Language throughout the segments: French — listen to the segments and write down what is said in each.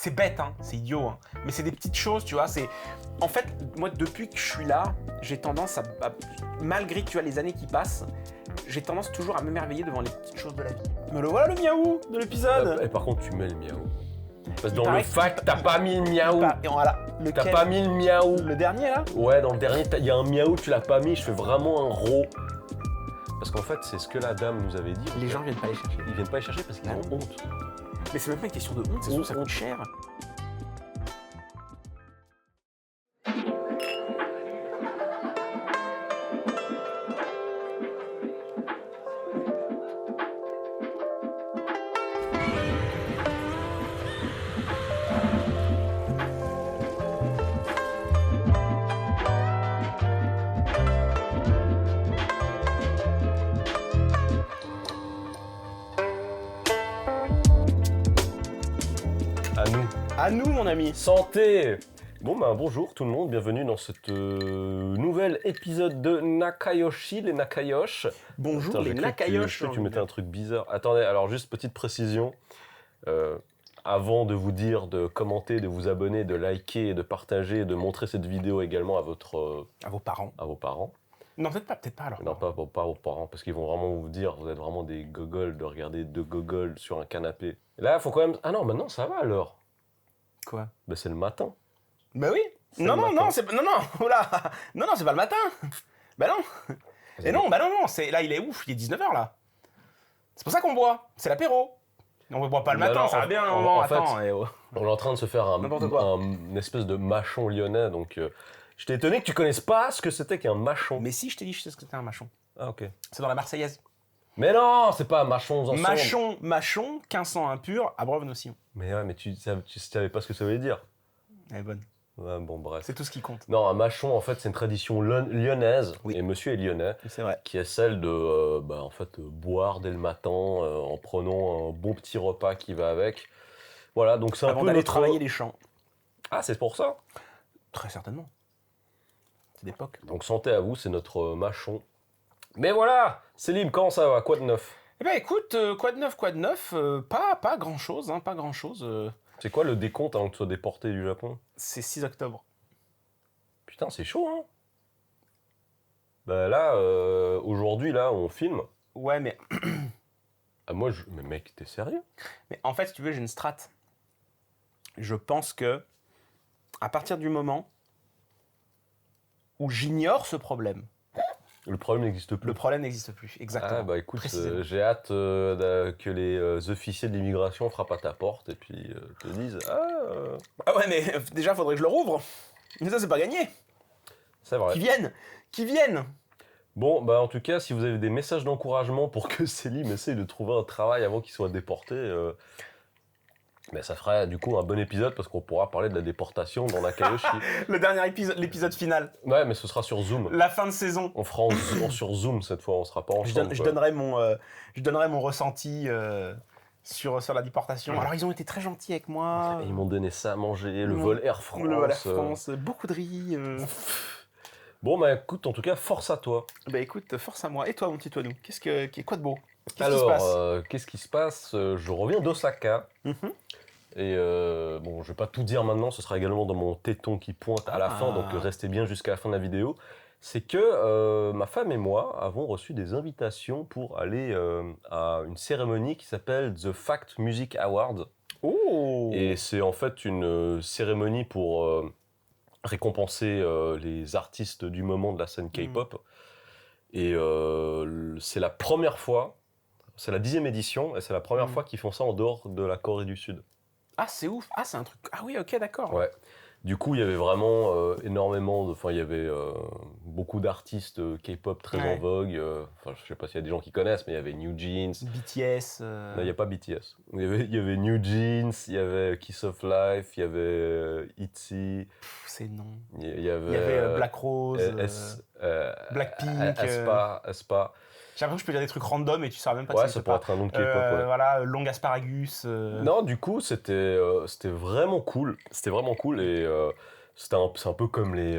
C'est bête, hein, c'est idiot, hein. Mais c'est des petites choses, tu vois. En fait, moi, depuis que je suis là, j'ai tendance malgré tu vois, les années qui passent, j'ai tendance toujours à m'émerveiller devant les petites choses de la vie. Me le voilà le miaou de l'épisode. Et par contre, tu mets le miaou. Parce que Il dans paraît le fact, t'as pas mis le miaou. Et voilà. T'as pas mis le miaou. Le dernier, là? Ouais, dans le dernier, il y a un miaou, tu l'as pas mis. Je fais vraiment un ro. Parce qu'en fait, c'est ce que la dame nous avait dit. Les gens viennent pas les chercher. Ils viennent pas les chercher parce qu'ils ont honte. Mais c'est même pas une question de honte, c'est sûr que ça coûte cher. À nous, mon ami. Santé. Bon bonjour tout le monde, bienvenue dans cette nouvel épisode de Nakayoshi, les Nakayosh. Bonjour. Attends, Les Nakayosh. Je crois que tu mettais un truc bizarre. Attendez, alors juste petite précision. Avant de vous dire de commenter, de vous abonner, de liker, de partager, de montrer cette vidéo également à vos parents. À vos parents. Non, peut-être pas alors. Non, pas aux parents, parce qu'ils vont vraiment vous dire, vous êtes vraiment des gogoles de regarder deux gogoles sur un canapé. Et là, il faut quand même... Ah non, maintenant ça va alors. Quoi? Ben c'est le matin. Bah oui. Non, c'est oula. Non, c'est pas le matin. Bah non. Et non, c'est là, il est ouf, il est 19h là. C'est pour ça qu'on boit, c'est l'apéro. On ne boit pas le matin, alors, ça va bien. en fait, attends, on est en train de se faire une espèce de mâchon lyonnais, donc j'étais étonné que tu connaisses pas ce que c'était qu'un mâchon. Mais si, je t'ai dit, je sais ce que c'était un machon. Ah ok. C'est dans la Marseillaise. Mais non, c'est pas mâchons ensemble. Machon, 1500 impur, à Breuve-Notion. Mais ouais, mais tu savais pas ce que ça voulait dire. Elle est bonne. Ouais, bon bref. C'est tout ce qui compte. Non, un mâchon, en fait, c'est une tradition lyonnaise, oui. Et monsieur est lyonnais, c'est vrai. Qui est celle de boire dès le matin en prenant un bon petit repas qui va avec. Voilà, donc c'est un Avant peu d'aller travailler les champs. Ah, c'est pour ça? Très certainement. C'est d'époque. Donc santé à vous, c'est notre mâchon. Mais voilà, Célim, comment ça va? Quoi de neuf? Eh ben écoute, quoi de neuf, pas grand chose, hein, pas grand chose. C'est quoi le décompte avant que tu sois déporté du Japon? C'est 6 octobre. Putain, c'est chaud, hein? Bah là, aujourd'hui, là, on filme. Ouais, mais... Ah, mais mec, t'es sérieux? Mais en fait, si tu veux, j'ai une strat. Je pense que, à partir du moment où j'ignore ce problème... Le problème n'existe plus. Le problème n'existe plus, exactement. Ah bah écoute, j'ai hâte que les officiers de l'immigration frappent à ta porte et puis te disent « Ah ouais, mais déjà, faudrait que je le rouvre. Mais ça, c'est pas gagné. C'est vrai. Qui viennent. Bon, bah en tout cas, si vous avez des messages d'encouragement pour que Célim essaye de trouver un travail avant qu'il soit déporté, ça ferait du coup un bon épisode parce qu'on pourra parler de la déportation dans Nakayoshi. Le dernier épisode, l'épisode final. Ouais, mais ce sera sur Zoom. La fin de saison. On fera sur Zoom cette fois, on sera pas ensemble. Je donnerai mon ressenti sur la déportation. Alors, ils ont été très gentils avec moi. Ils m'ont donné ça à manger, le vol Air France. Le vol Air France, beaucoup de riz. Bon, bah écoute, en tout cas, force à toi. Bah écoute, force à moi. Et toi, mon petit Toinou, quoi de beau? Qu'est-ce qui se passe? Je reviens d'Osaka. Et je vais pas tout dire maintenant, ce sera également dans mon téton qui pointe à la fin, donc restez bien jusqu'à la fin de la vidéo. C'est que ma femme et moi avons reçu des invitations pour aller à une cérémonie qui s'appelle The Fact Music Awards. Oh. Et c'est en fait une cérémonie pour récompenser les artistes du moment de la scène K-pop. Et c'est la première fois, c'est la 10e édition, et c'est la première fois qu'ils font ça en dehors de la Corée du Sud. Ah, c'est ouf. Ah, c'est un truc... Ah oui, ok, d'accord. Ouais. Du coup, il y avait vraiment énormément de... Enfin, il y avait beaucoup d'artistes K-pop très en vogue. Je sais pas s'il y a des gens qui connaissent, mais il y avait New Jeans. BTS. Non, il n'y a pas BTS. Il y avait New Jeans, il y avait Kiss of Life, il y avait ITZY. C'est non. Il y avait Black Rose, Blackpink. Aespa. J'ai l'impression que je peux dire des trucs random et tu sauras même pas. Ouais, ça pourrait être un nom de K-pop. Voilà, Long Asparagus. Non, du coup, c'était vraiment cool. C'était vraiment cool et c'est un peu comme les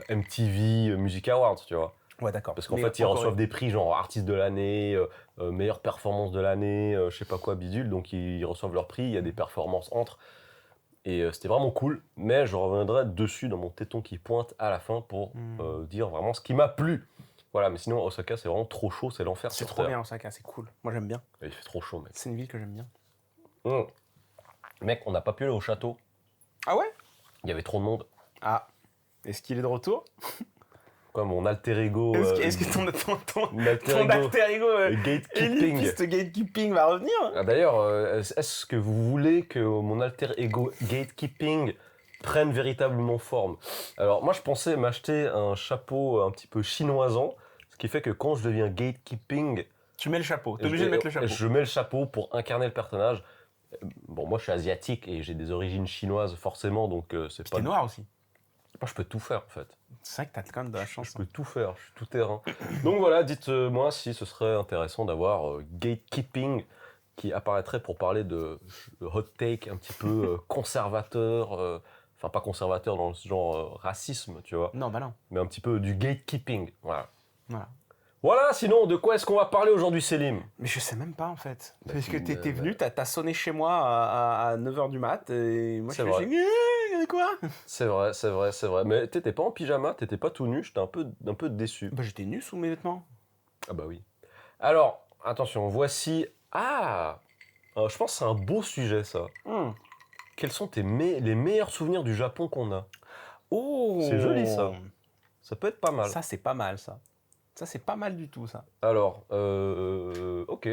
MTV Music Awards, tu vois. Ouais, d'accord. Parce qu'en fait, ils reçoivent des prix genre artiste de l'année, meilleure performance de l'année, je sais pas quoi, bidule. Donc, ils reçoivent leur prix, il y a des performances entre. Et c'était vraiment cool, mais je reviendrai dessus dans mon téton qui pointe à la fin pour dire vraiment ce qui m'a plu. Voilà, mais sinon, Osaka, c'est vraiment trop chaud, c'est l'enfer C'est sur trop Terre. bien Osaka, c'est cool. Moi j'aime bien. Il fait trop chaud, mec. C'est une ville que j'aime bien. Mec, on n'a pas pu aller au château. Ah ouais? Il y avait trop de monde. Ah. Est-ce qu'il est de retour? Quoi, mon alter ego. Est-ce que ton alter alter ego gatekeeping. élitiste gatekeeping va revenir? Ah, d'ailleurs, est-ce que vous voulez que mon alter ego gatekeeping prenne véritablement forme? Alors, moi, je pensais m'acheter un chapeau un petit peu chinoisant, ce qui fait que quand je deviens gatekeeping, Tu mets le chapeau, t'es obligé de mettre le chapeau. je mets le chapeau pour incarner le personnage. Bon, moi, je suis asiatique et j'ai des origines chinoises, forcément, donc c'est pas... T'es noir aussi. Moi, je peux tout faire, en fait. C'est vrai que t'as quand même de la chance. Je peux tout faire, je suis tout terrain. Donc voilà, dites-moi si ce serait intéressant d'avoir gatekeeping qui apparaîtrait pour parler de hot take un petit peu conservateur, enfin pas conservateur dans le genre racisme, tu vois, Non, bah non. mais un petit peu du gatekeeping, voilà. Voilà. Voilà, sinon, de quoi est-ce qu'on va parler aujourd'hui, Selim? Mais je sais même pas en fait. Bah, Parce que tu- t'es venu, t'as sonné chez moi à 9h du mat et moi C'est je vrai. suis quoi? C'est vrai. Mais t'étais pas en pyjama, t'étais pas tout nu, j'étais un peu déçu. Bah j'étais nu sous mes vêtements. Ah bah oui. Alors, attention, voici... Ah je pense que c'est un beau sujet, ça. Quels sont les meilleurs souvenirs du Japon qu'on a? Oh! C'est joli, ça. Ça peut être pas mal. Ça c'est pas mal ça. Ça c'est pas mal du tout ça. Alors, ok.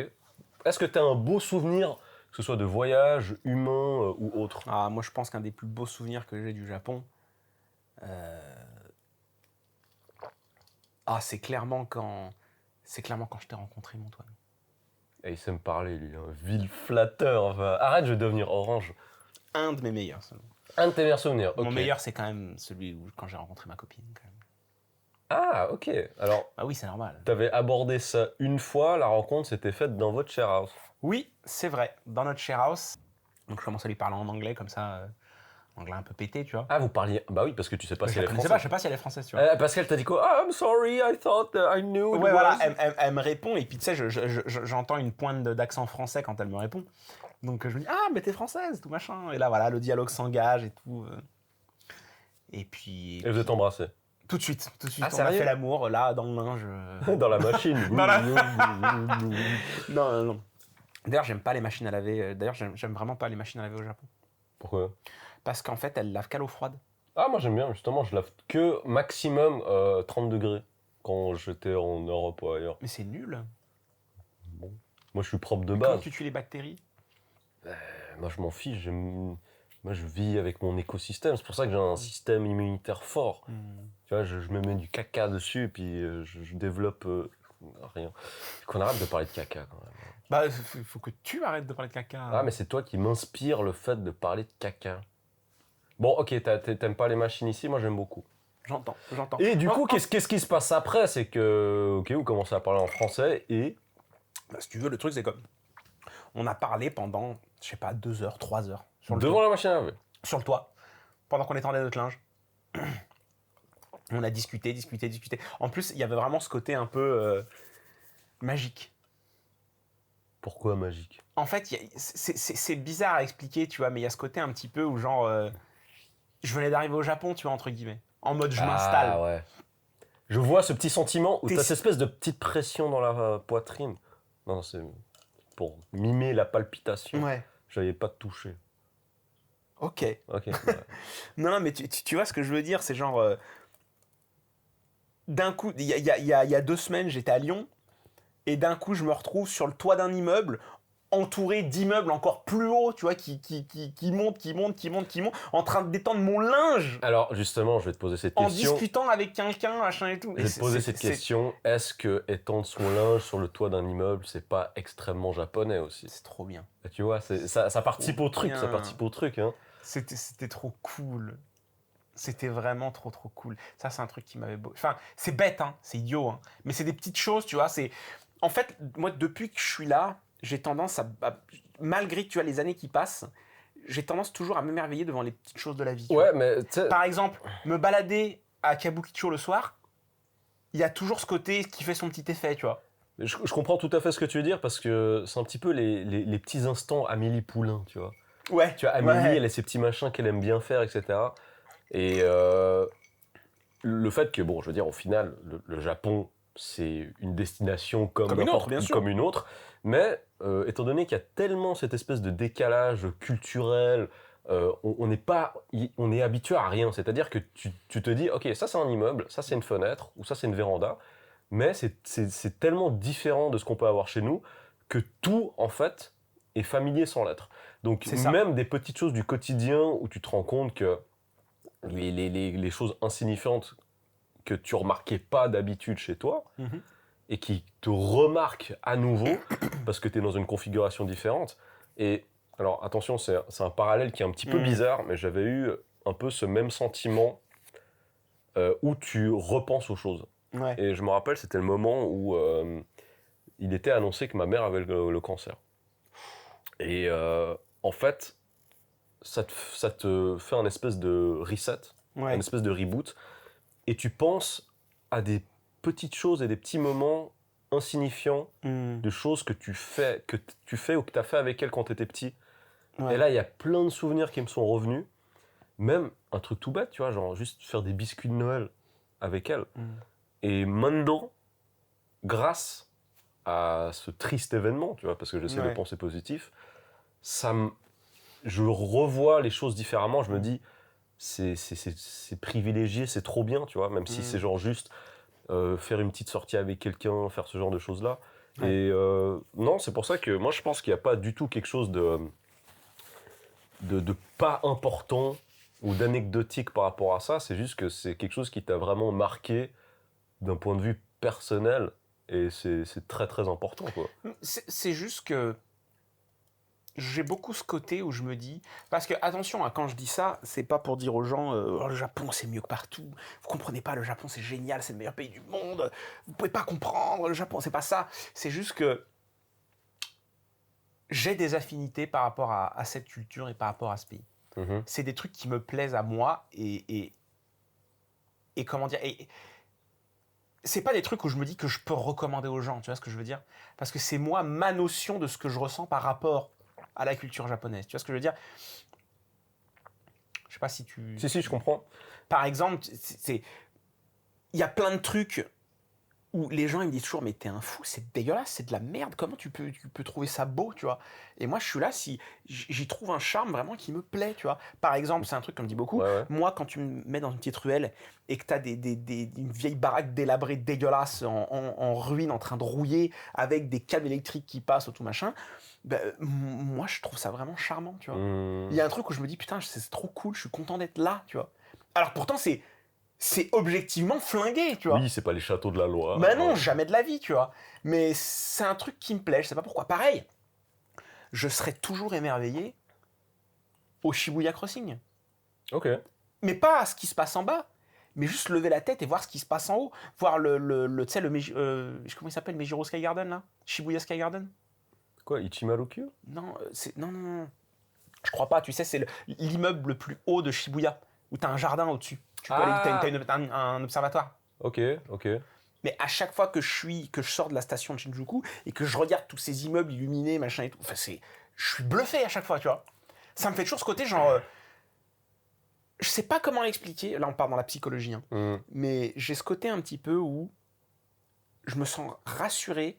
Est-ce que tu as un beau souvenir, que ce soit de voyage, humain ou autre? Ah moi je pense qu'un des plus beaux souvenirs que j'ai du Japon, c'est clairement quand je t'ai rencontré mon Antoine. Et il sait me parler, lui, un vil flatteur. Enfin, arrête, je vais devenir orange. Un de mes meilleurs. Seulement. Un de tes meilleurs souvenirs, ok. Mon meilleur c'est quand même celui où quand j'ai rencontré ma copine. Quand même. Ah, ok. Alors, Ah oui c'est normal. t'avais abordé ça une fois, la rencontre s'était faite dans votre share house. Oui, c'est vrai, dans notre share house. Donc je commence à lui parler en anglais comme ça, anglais un peu pété, tu vois. Ah, vous parliez... Bah oui, parce que tu sais pas si elle est Je sais française. pas, je sais pas si elle est française, tu vois. Parce qu'elle t'a dit quoi? Ah, I'm sorry, I thought I knew it Ouais, was... voilà, elle me répond et puis tu sais, j'entends une pointe d'accent français quand elle me répond. Donc je me dis, ah, mais t'es française, tout machin. Et là, voilà, le dialogue s'engage et tout. Et puis... Et vous êtes embrassés? Tout de suite, Ah, on a sérieux? fait l'amour, là, dans le linge. Dans la machine. Dans la- Non. D'ailleurs, j'aime pas les machines à laver. D'ailleurs, j'aime vraiment pas les machines à laver au Japon. Pourquoi? Parce qu'en fait, elles lavent qu'à l'eau froide. Ah, moi j'aime bien, justement, je lave que maximum 30 degrés quand j'étais en Europe ou ailleurs. Mais c'est nul. Bon. Moi je suis propre de Mais comment base. tu tues les bactéries? Moi je m'en fiche, moi je vis avec mon écosystème, c'est pour ça que j'ai un système immunitaire fort. Tu vois, je me mets du caca dessus et puis je développe rien. Qu'on arrête de parler de caca quand même. Bah, faut que tu arrêtes de parler de caca. Ah, mais c'est toi qui m'inspire le fait de parler de caca. Bon, ok, t'aimes pas les machines ici, moi j'aime beaucoup. J'entends. Et du coup, qu'est-ce qui se passe après? C'est que, ok, vous commencez à parler en français et... Bah, si tu veux, le truc, c'est comme... On a parlé pendant, je sais pas, 2 heures, 3 heures. Sur le Devant toit. la machine à laver. Sur le toit. Pendant qu'on étendait notre linge. On a discuté. En plus, il y avait vraiment ce côté un peu magique. Pourquoi magique? En fait, c'est bizarre à expliquer, tu vois, mais il y a ce côté un petit peu où genre... je venais d'arriver au Japon, tu vois, entre guillemets. En mode, je m'installe. Ah ouais. Je vois ce petit sentiment où T'es- t'as cette espèce de petite pression dans la poitrine. Non, c'est pour mimer la palpitation. Ouais. J'avais pas touché. Ok. Ok. Ouais. Non, mais tu vois ce que je veux dire, c'est genre... d'un coup, il y a 2 semaines, j'étais à Lyon, et d'un coup, je me retrouve sur le toit d'un immeuble, entouré d'immeubles encore plus hauts, tu vois, qui montent, en train de détendre mon linge, Alors justement, je vais te poser cette en question. discutant avec quelqu'un, machin et tout. Je vais te poser cette question. Est-ce que étendre son linge sur le toit d'un immeuble, c'est pas extrêmement japonais aussi? C'est trop bien. Et tu vois, ça participe au truc, bien. ça participe au truc. Hein. C'était trop cool. C'était vraiment trop cool. Ça, c'est un truc qui m'avait beau. Enfin, c'est bête, hein, c'est idiot, hein, mais c'est des petites choses, tu vois. En fait, moi, depuis que je suis là, j'ai tendance malgré, tu vois, les années qui passent, j'ai tendance toujours à m'émerveiller devant les petites choses de la vie. Tu vois. Ouais, mais tu sais... Par exemple, me balader à Kabukicho le soir, il y a toujours ce côté qui fait son petit effet, tu vois. Je comprends tout à fait ce que tu veux dire parce que c'est un petit peu les petits instants Amélie Poulain, tu vois. Ouais. Tu vois, Amélie, Ouais. elle a ses petits machins qu'elle aime bien faire, etc. Et le fait que, bon, je veux dire, au final, le Japon, c'est une destination Comme une autre, bien sûr. comme une autre. Mais étant donné qu'il y a tellement cette espèce de décalage culturel, on n'est pas, on est habitué à rien. C'est-à-dire que tu te dis, ok, ça c'est un immeuble, ça c'est une fenêtre, ou ça c'est une véranda. Mais c'est tellement différent de ce qu'on peut avoir chez nous que tout, en fait, est familier sans l'être. Donc C'est ça. même des petites choses du quotidien où tu te rends compte que les choses insignifiantes que tu remarquais pas d'habitude chez toi Mhm. et qui te remarquent à nouveau parce que tu es dans une configuration différente. Et alors attention, c'est un parallèle qui est un petit peu Mhm. bizarre, mais j'avais eu un peu ce même sentiment où tu repenses aux choses. Ouais. Et je me rappelle, c'était le moment où il était annoncé que ma mère avait le cancer. Et en fait, ça te fait un espèce de reset, Ouais. un espèce de reboot, et tu penses à des petites choses et des petits moments insignifiants Mhm. de choses que tu fais ou que tu as fait avec elle quand tu étais petit. Ouais. Et là, il y a plein de souvenirs qui me sont revenus. Même un truc tout bête, tu vois, genre juste faire des biscuits de Noël avec elle. Mhm. Et maintenant, grâce à ce triste événement, tu vois, parce que j'essaie de Ouais. penser positif, je revois les choses différemment. Je me dis, c'est privilégié, c'est trop bien, tu vois, même si c'est genre juste faire une petite sortie avec quelqu'un, faire ce genre de choses-là. Ouais. Et non, c'est pour ça que moi, je pense qu'il n'y a pas du tout quelque chose de pas important ou d'anecdotique par rapport à ça. C'est juste que c'est quelque chose qui t'a vraiment marqué d'un point de vue personnel. Et c'est très, très important, quoi. C'est juste que j'ai beaucoup ce côté où je me dis, parce que attention, hein, quand je dis ça, c'est pas pour dire aux gens oh, le Japon c'est mieux que partout, vous comprenez pas, le Japon c'est génial, c'est le meilleur pays du monde, vous pouvez pas comprendre le Japon, c'est pas ça. C'est juste que j'ai des affinités par rapport à cette culture et par rapport à ce pays. Mhm. C'est des trucs qui me plaisent à moi et comment dire, et c'est pas des trucs où je me dis que je peux recommander aux gens, tu vois ce que je veux dire? Parce que c'est moi, ma notion de ce que je ressens par rapport à la culture japonaise, tu vois ce que je veux dire? Je sais pas si tu... Si, je comprends. Par exemple, il y a plein de trucs où les gens ils me disent toujours mais t'es un fou, c'est dégueulasse, c'est de la merde, comment tu peux trouver ça beau, tu vois? Et moi je suis là, si j'y trouve un charme vraiment qui me plaît, tu vois? Par exemple, c'est un truc qu'on me dit beaucoup, Ouais, ouais. moi quand tu me mets dans une petite ruelle et que t'as une vieille baraque délabrée dégueulasse en ruine en train de rouiller avec des câbles électriques qui passent ou tout machin, ben, moi je trouve ça vraiment charmant, tu vois? Il y a un truc où je me dis putain c'est trop cool, je suis content d'être là, tu vois? Alors pourtant c'est objectivement flingué, tu vois. Oui, c'est pas les châteaux de la loi. Bah non, Ouais. jamais de la vie, tu vois. Mais c'est un truc qui me plaît, je sais pas pourquoi. Pareil, je serais toujours émerveillé au Shibuya Crossing. Ok. Mais pas à ce qui se passe en bas, mais juste lever la tête et voir ce qui se passe en haut. Voir tu sais, comment il s'appelle, Mejiro Sky Garden, là? Shibuya Sky Garden? Quoi, Ichimaru-kyu? Non, non. Je crois pas, tu sais, c'est l'immeuble le plus haut de Shibuya, où t'as un jardin au-dessus. Tu peux aller, t'as un observatoire. Ok, ok. Mais à chaque fois que je sors de la station de Shinjuku et que je regarde tous ces immeubles illuminés, machin et tout, enfin je suis bluffé à chaque fois, tu vois. Ça me fait toujours ce côté genre, je sais pas comment l'expliquer. Là, on part dans la psychologie, hein. Mais j'ai ce côté un petit peu où je me sens rassuré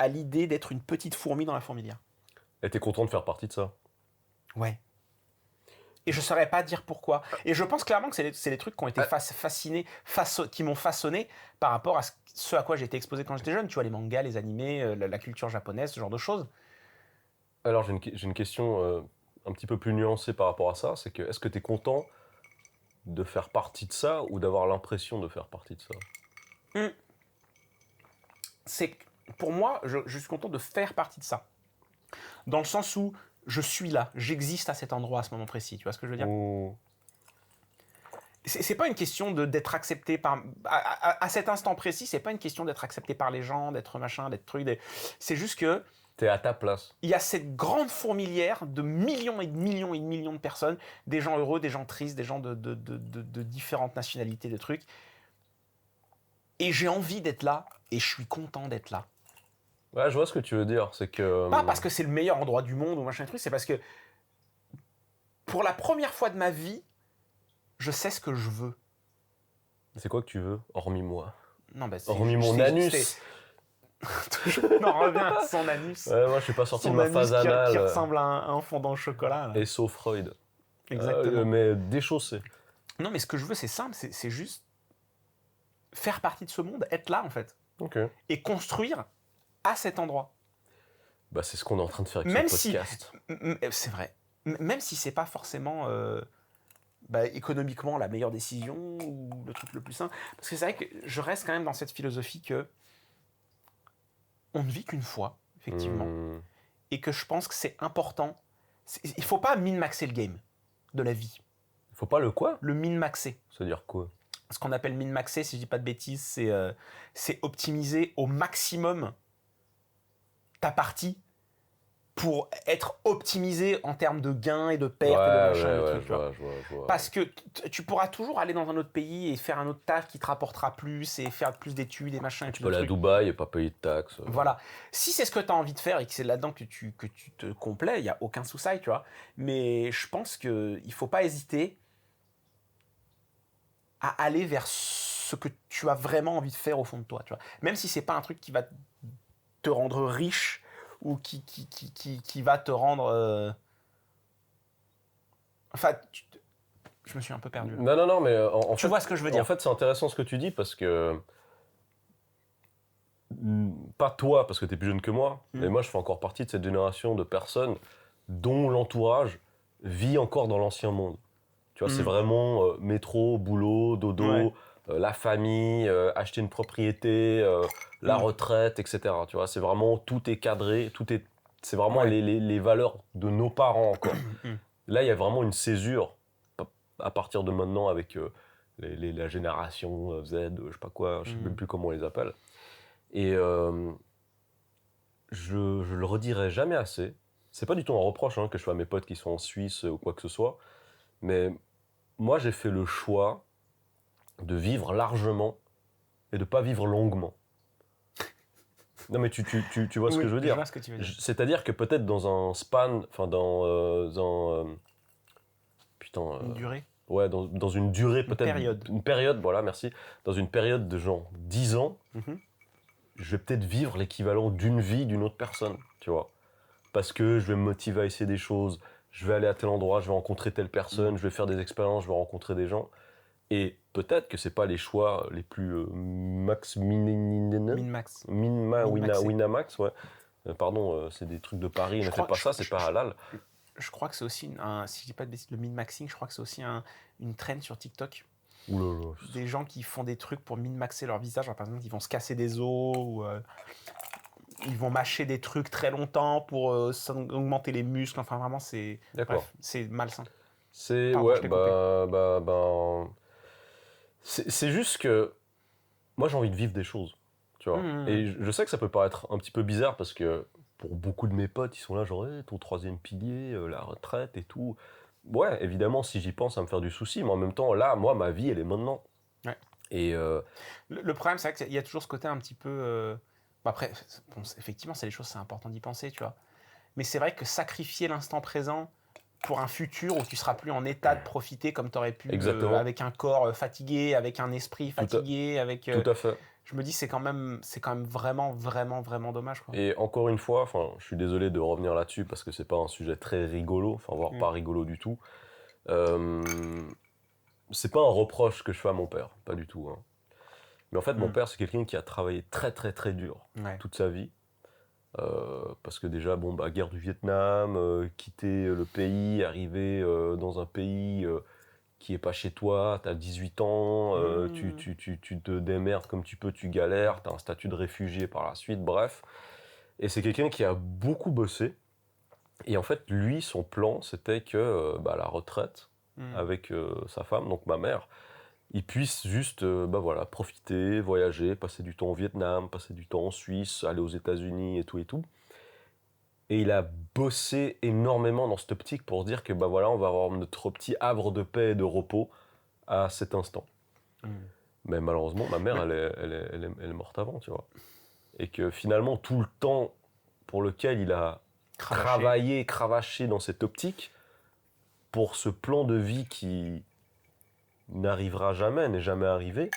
à l'idée d'être une petite fourmi dans la fourmilière. Et t'es content de faire partie de ça? Ouais. Et je saurais pas dire pourquoi. Et je pense clairement que c'est des trucs qui ont été qui m'ont façonné par rapport à ce à quoi j'ai été exposé quand j'étais jeune. Tu vois, les mangas, les animés, la culture japonaise, ce genre de choses. Alors j'ai une question un petit peu plus nuancée par rapport à ça, c'est que est-ce que t'es content de faire partie de ça ou d'avoir l'impression de faire partie de ça? C'est pour moi, je suis content de faire partie de ça. Dans le sens où je suis là, j'existe à cet endroit à ce moment précis. Tu vois ce que je veux dire? C'est pas une question d'être accepté par... À cet instant précis, c'est pas une question d'être accepté par les gens, d'être machin, d'être truc. C'est juste que T'es à ta place. il y a cette grande fourmilière de millions et de millions et de millions de personnes, des gens heureux, des gens tristes, des gens de différentes nationalités, de trucs. Et j'ai envie d'être là, et je suis content d'être là. Ouais, je vois ce que tu veux dire, c'est que... Pas parce que c'est le meilleur endroit du monde ou machin truc, c'est parce que pour la première fois de ma vie, je sais ce que je veux. C'est quoi que tu veux, hormis moi? Non, bah, Hormis mon anus. On en revient à son anus. Ouais, moi, je suis pas sorti Son de ma anus phase anale. qui ressemble à un fondant au chocolat. Là. Et sauf Freud. Exactement. Mais déchaussé. Non, mais ce que je veux, c'est simple, c'est juste faire partie de ce monde, être là, en fait. Ok. Et construire à cet endroit. Bah, c'est ce qu'on est en train de faire avec Même ce si, podcast. c'est vrai, même si c'est pas forcément économiquement la meilleure décision ou le truc le plus simple, parce que c'est vrai que je reste quand même dans cette philosophie que on ne vit qu'une fois, effectivement, et que je pense que c'est important. Il faut pas min-maxer le game de la vie. Faut pas le quoi? Le min-maxer. C'est-à-dire quoi? Ce qu'on appelle min-maxer, si je dis pas de bêtises, c'est optimiser au maximum ta partie pour être optimisé en termes de gains et de pertes et de machin. Je vois. Parce que tu pourras toujours aller dans un autre pays et faire un autre taf qui te rapportera plus et faire plus d'études et machin. Et tu peux aller à Dubaï et pas payer de taxes. Voilà. Si c'est ce que tu as envie de faire et que c'est là-dedans que tu te complais, il n'y a aucun souci, tu vois. Mais je pense qu'il ne faut pas hésiter à aller vers ce que tu as vraiment envie de faire au fond de toi, tu vois. Même si c'est pas un truc qui va te rendre riche ou qui va te rendre... Enfin, je me suis un peu perdu. Là. Non, mais en tu fait, vois ce que je veux dire. En fait, c'est intéressant ce que tu dis parce que... Pas toi, parce que tu es plus jeune que moi, mais moi, je fais encore partie de cette génération de personnes dont l'entourage vit encore dans l'ancien monde. Tu vois, c'est vraiment métro, boulot, dodo, la famille, acheter une propriété, la retraite, etc. Tu vois, c'est vraiment, tout est cadré, c'est vraiment les valeurs de nos parents encore. Là, il y a vraiment une césure à partir de maintenant avec la génération Z, je sais pas quoi, je sais même plus comment on les appelle. Et je le redirai jamais assez. C'est pas du tout un reproche que je fais à mes potes qui sont en Suisse ou quoi que ce soit, mais moi, j'ai fait le choix de vivre largement et de pas vivre longuement. Non, mais tu vois ce que je veux dire. Je vois ce que tu veux dire. C'est-à-dire que peut-être dans un span, enfin une durée. Ouais, dans une durée peut-être... Une période, voilà, merci. Dans une période de genre 10 ans, je vais peut-être vivre l'équivalent d'une vie d'une autre personne, tu vois. Parce que je vais me motiver à essayer des choses, je vais aller à tel endroit, je vais rencontrer telle personne, je vais faire des expériences, je vais rencontrer des gens. Et peut-être que c'est pas les choix les plus Winamax, ouais. Pardon, c'est des trucs de Paris, ne faites pas ça, c'est pas halal. Je crois que c'est aussi, si je dis pas de bêtises, le min-maxing, je crois que c'est aussi une trend sur TikTok. Oulala. Des gens qui font des trucs pour min-maxer leur visage. Par exemple, ils vont se casser des os ou ils vont mâcher des trucs très longtemps pour augmenter les muscles. Enfin, vraiment, c'est malsain. C'est c'est juste que moi j'ai envie de vivre des choses, tu vois. Et je sais que ça peut paraître un petit peu bizarre parce que pour beaucoup de mes potes, ils sont là genre ton troisième pilier, la retraite et tout. Ouais, évidemment, si j'y pense, ça me faire du souci, mais en même temps, là, moi, ma vie, elle est maintenant. Ouais. Et le problème, c'est qu'il y a toujours ce côté un petit peu... Après, effectivement, c'est les choses, c'est important d'y penser, tu vois. Mais c'est vrai que sacrifier l'instant présent pour un futur où tu seras plus en état de profiter comme tu aurais pu, avec un corps fatigué, avec un esprit fatigué, avec... Tout à fait. Je me dis, c'est quand même vraiment, vraiment, vraiment dommage, quoi. Et encore une fois, je suis désolé de revenir là-dessus parce que c'est pas un sujet très rigolo, voire pas rigolo du tout. C'est pas un reproche que je fais à mon père, pas du tout. Mais en fait, mon père, c'est quelqu'un qui a travaillé très, très, très dur toute sa vie. Parce que déjà, guerre du Vietnam, quitter le pays, arriver dans un pays qui est pas chez toi, t'as 18 ans, tu te démerdes comme tu peux, tu galères, t'as un statut de réfugié par la suite, bref. Et c'est quelqu'un qui a beaucoup bossé. Et en fait, lui, son plan, c'était que la retraite, avec sa femme, donc ma mère, il puisse juste profiter, voyager, passer du temps au Vietnam, passer du temps en Suisse, aller aux États-Unis et tout et tout. Et il a bossé énormément dans cette optique pour se dire que on va avoir notre petit havre de paix et de repos à cet instant. Mais malheureusement, ma mère, elle est morte avant, tu vois. Et que finalement, tout le temps pour lequel il a travaillé, cravaché dans cette optique, pour ce plan de vie qui n'arrivera jamais, n'est jamais arrivé.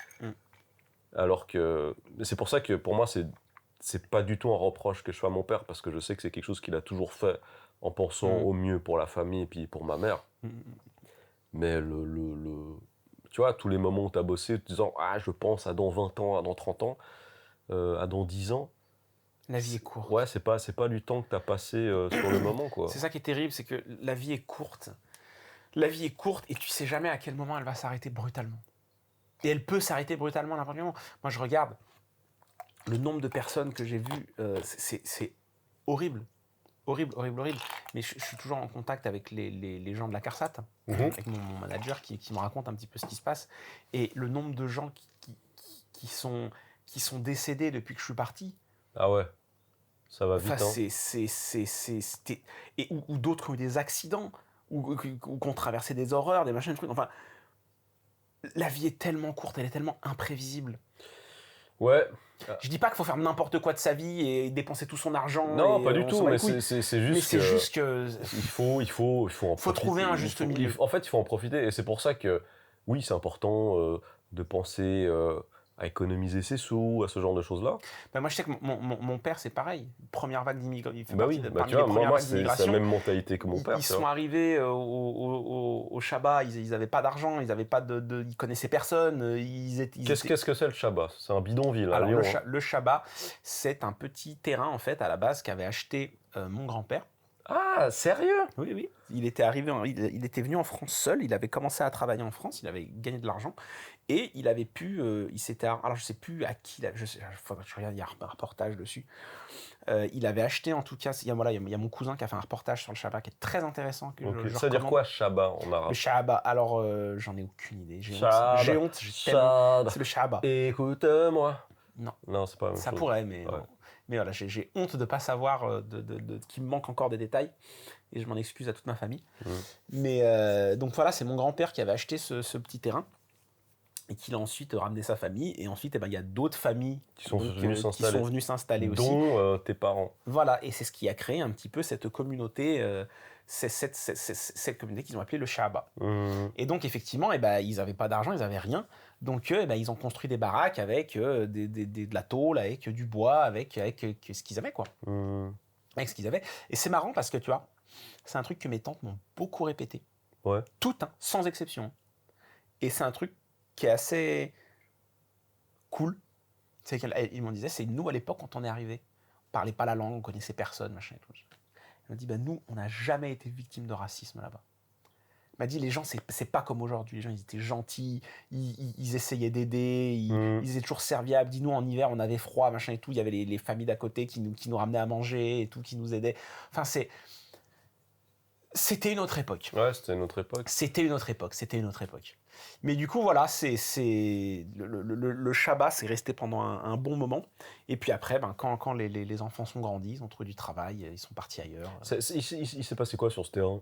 Alors que c'est pour ça que pour moi, c'est pas du tout un reproche que je fais à mon père, parce que je sais que c'est quelque chose qu'il a toujours fait en pensant au mieux pour la famille et puis pour ma mère. Mais tu vois, tous les moments où tu as bossé, te disant « Ah, je pense à dans 20 ans, à dans 30 ans, à dans 10 ans », La vie est courte. ouais, c'est pas du temps que tu as passé sur le moment, quoi. C'est ça qui est terrible, c'est que la vie est courte. La vie est courte et tu sais jamais à quel moment elle va s'arrêter brutalement. Et elle peut s'arrêter brutalement à n'importe quel moment. Moi, je regarde le nombre de personnes que j'ai vues, c'est horrible. Horrible. Mais je suis toujours en contact avec les gens de la CARSAT, avec mon manager qui me raconte un petit peu ce qui se passe. Et le nombre de gens qui sont décédés depuis que je suis parti. Ah ouais, ça va vite. Ou d'autres qui ont eu des accidents, ou qui ont traversé des horreurs, des machins, des trucs. Enfin, la vie est tellement courte, elle est tellement imprévisible. Ouais. Je dis pas qu'il faut faire n'importe quoi de sa vie et dépenser tout son argent. Non, pas du tout, mais c'est juste que il faut en profiter. Trouver un juste milieu. En fait, il faut en profiter, et c'est pour ça que oui, c'est important de penser à économiser ses sous, à ce genre de choses-là. Ben moi, je sais que mon père, c'est pareil. Première vague d'immigration. Bah oui, tu vois, moi c'est la même mentalité que mon père. Ils sont arrivés au Shabbat, ils n'avaient pas d'argent, ils connaissaient personne. Qu'est-ce que c'est le Shabbat? C'est un bidonville à Alors, Lyon. le Shabbat, c'est un petit terrain, en fait, à la base, qu'avait acheté mon grand-père. Ah, sérieux? Oui. Il était venu en France seul, il avait commencé à travailler en France, il avait gagné de l'argent, et il avait pu, alors je sais plus à qui, il faudrait que je regarde, il y a un reportage dessus. Il avait acheté, en tout cas, il y a mon cousin qui a fait un reportage sur le Shabbat qui est très intéressant. Ça veut dire quoi, Shabbat en arabe? Le Shabbat, alors j'en ai aucune idée, j'ai honte, c'est le Shabbat. Écoute-moi. Non, c'est pas la même chose. Ça pourrait, mais... Ouais. Mais voilà, j'ai honte de ne pas savoir, qu'il me manque encore des détails, et je m'en excuse à toute ma famille. Mais donc voilà, c'est mon grand-père qui avait acheté ce petit terrain, et qui l'a ensuite ramené sa famille, et ensuite il y a d'autres familles qui sont venues s'installer aussi. Dont tes parents. Voilà, et c'est ce qui a créé un petit peu cette communauté, cette communauté qu'ils ont appelée le Shabbat. Et donc effectivement, ils n'avaient pas d'argent, ils n'avaient rien. Donc ils ont construit des baraques avec de la tôle, avec du bois, avec ce qu'ils avaient, quoi. Avec ce qu'ils avaient. Et c'est marrant parce que tu vois, c'est un truc que mes tantes m'ont beaucoup répété. Ouais. Toutes, hein, sans exception. Et c'est un truc qui est assez cool. C'est qu'ils m'ont dit, c'est nous à l'époque quand on est arrivé, on parlait pas la langue, on connaissait personne, machin et tout. Il m'a dit, nous, on n'a jamais été victimes de racisme là-bas. Il m'a dit, les gens, c'est pas comme aujourd'hui. Les gens, ils étaient gentils, ils essayaient d'aider, ils étaient toujours serviables. Dis-nous, en hiver, on avait froid, machin et tout. Il y avait les familles d'à côté qui nous ramenaient à manger et tout, qui nous aidaient. Enfin, c'était une autre époque. Ouais, c'était une autre époque. Mais du coup, voilà, le Shabbat, c'est resté pendant un bon moment. Et puis après, quand les enfants sont grandis, ils ont trouvé du travail, ils sont partis ailleurs. Il s'est passé quoi sur ce terrain?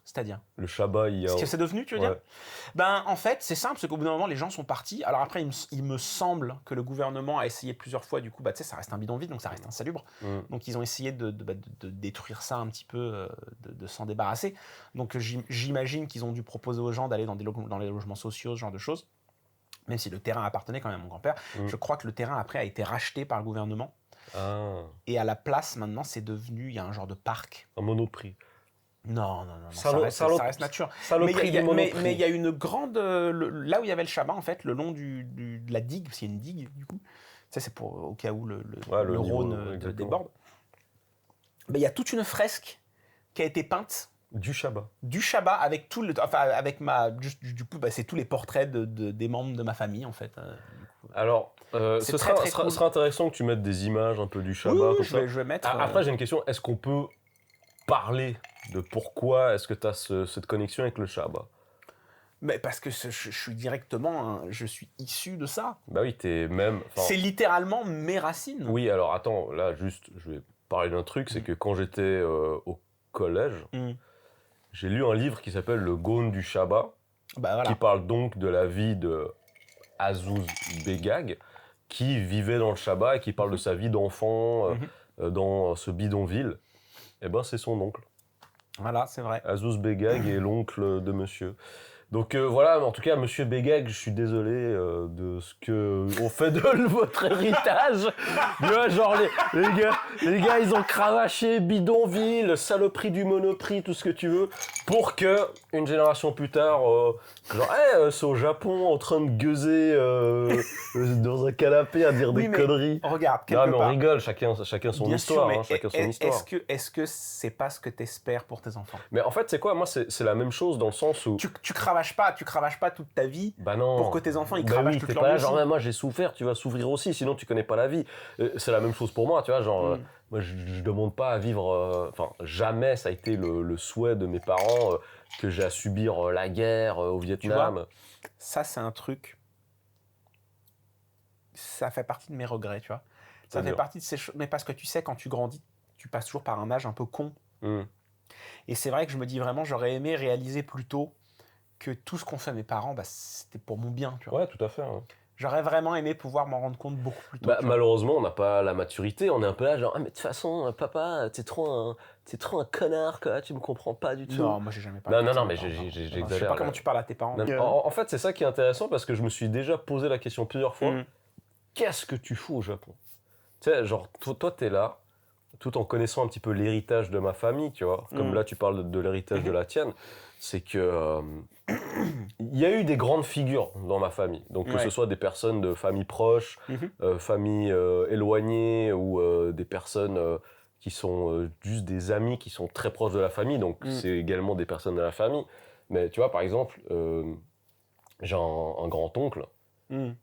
C'est-à-dire le Shabbat, il y a... Ce que c'est devenu, tu veux dire? En fait, c'est simple, c'est qu'au bout d'un moment, les gens sont partis. Alors après, il me semble que le gouvernement a essayé plusieurs fois, du coup, tu sais, ça reste un bidonville, donc ça reste insalubre. Donc ils ont essayé de détruire ça un petit peu, de s'en débarrasser. Donc j'imagine qu'ils ont dû proposer aux gens d'aller dans les logements sociaux, ce genre de choses. Même si le terrain appartenait quand même à mon grand-père. Je crois que le terrain, après, a été racheté par le gouvernement. Et à la place, maintenant, c'est devenu, il y a un genre de parc. Un monoprix. Non, ça reste nature. Mais il y a une grande... là où il y avait le Shabbat, en fait, le long de la digue, parce qu'il y a une digue, du coup, ça c'est pour au cas où le Rhône déborde, il y a toute une fresque qui a été peinte. Du Shabbat, avec tout le... Enfin, avec du coup, c'est tous les portraits des membres de ma famille, en fait. Alors, ce sera intéressant que tu mettes des images un peu du Shabbat. Oui, je vais mettre... Après, j'ai une question. Est-ce qu'on peut parler de pourquoi est-ce que tu as cette connexion avec le Shabbat? Mais parce que je suis directement, je suis issu de ça. Bah oui, t'es même... C'est littéralement mes racines. Oui, alors attends, là juste, je vais parler d'un truc, c'est que quand j'étais au collège, j'ai lu un livre qui s'appelle Le Gaon du Shabbat, qui parle donc de la vie de Azouz Begag, qui vivait dans le Shabbat et qui parle de sa vie d'enfant dans ce bidonville. Eh ben, c'est son oncle. Voilà, c'est vrai. Azouz Begag est l'oncle de monsieur. Donc voilà, en tout cas, monsieur Begag, je suis désolé de ce que on fait de votre héritage. Tu vois, genre les gars, ils ont cravaché bidonville, saloperie du Monoprix, tout ce que tu veux, pour que une génération plus tard, genre, c'est au Japon en train de gueuser dans un canapé à dire Oui, des mais conneries. regarde, quelque Non, mais on part. rigole, chacun son Bien histoire, sûr, mais hein, chacun son histoire. est-ce que c'est pas ce que t'espères pour tes enfants? Mais en fait, c'est quoi? Moi, c'est la même chose dans le sens où... Tu cravaches pas toute ta vie Bah non. pour que tes enfants ils Bah cravachent oui, toute t'es leur pas là, vie genre, aussi. ouais, moi j'ai souffert, tu vas souffrir aussi, sinon tu connais pas la vie. C'est la même chose pour moi, tu vois, genre, moi je demande pas à vivre, enfin, jamais ça a été le souhait de mes parents que j'ai à subir la guerre au Vietnam. Ça, c'est un truc. Ça fait partie de mes regrets, tu vois. Ça fait C'est-à-dire partie de ces choses. Mais parce que tu sais, quand tu grandis, tu passes toujours par un âge un peu con. Hmm. Et c'est vrai que je me dis vraiment, j'aurais aimé réaliser plus tôt que tout ce qu'ont fait mes parents, bah, c'était pour mon bien, tu vois. Ouais, tout à fait. Hein. J'aurais vraiment aimé pouvoir m'en rendre compte beaucoup plus tôt. Bah, tu vois. malheureusement, on n'a pas la maturité, on est un peu là, genre, ah, mais de toute façon, papa, t'es trop un connard, quoi, tu me comprends pas du tout. Non, moi j'ai jamais parlé. Non, mais Je j'exagère. sais pas comment tu parles à tes parents. Non, en fait, c'est ça qui est intéressant parce que je me suis déjà posé la question plusieurs fois. Qu'est-ce que tu fous au Japon? Tu sais, genre, toi, t'es là, tout en connaissant un petit peu l'héritage de ma famille, tu vois. Comme là, tu parles de l'héritage de la tienne. C'est que il y a eu des grandes figures dans ma famille. Donc, que ce soit des personnes de famille proche, famille éloignée ou des personnes qui sont juste des amis qui sont très proches de la famille. Donc, c'est également des personnes de la famille. Mais tu vois, par exemple, j'ai un grand-oncle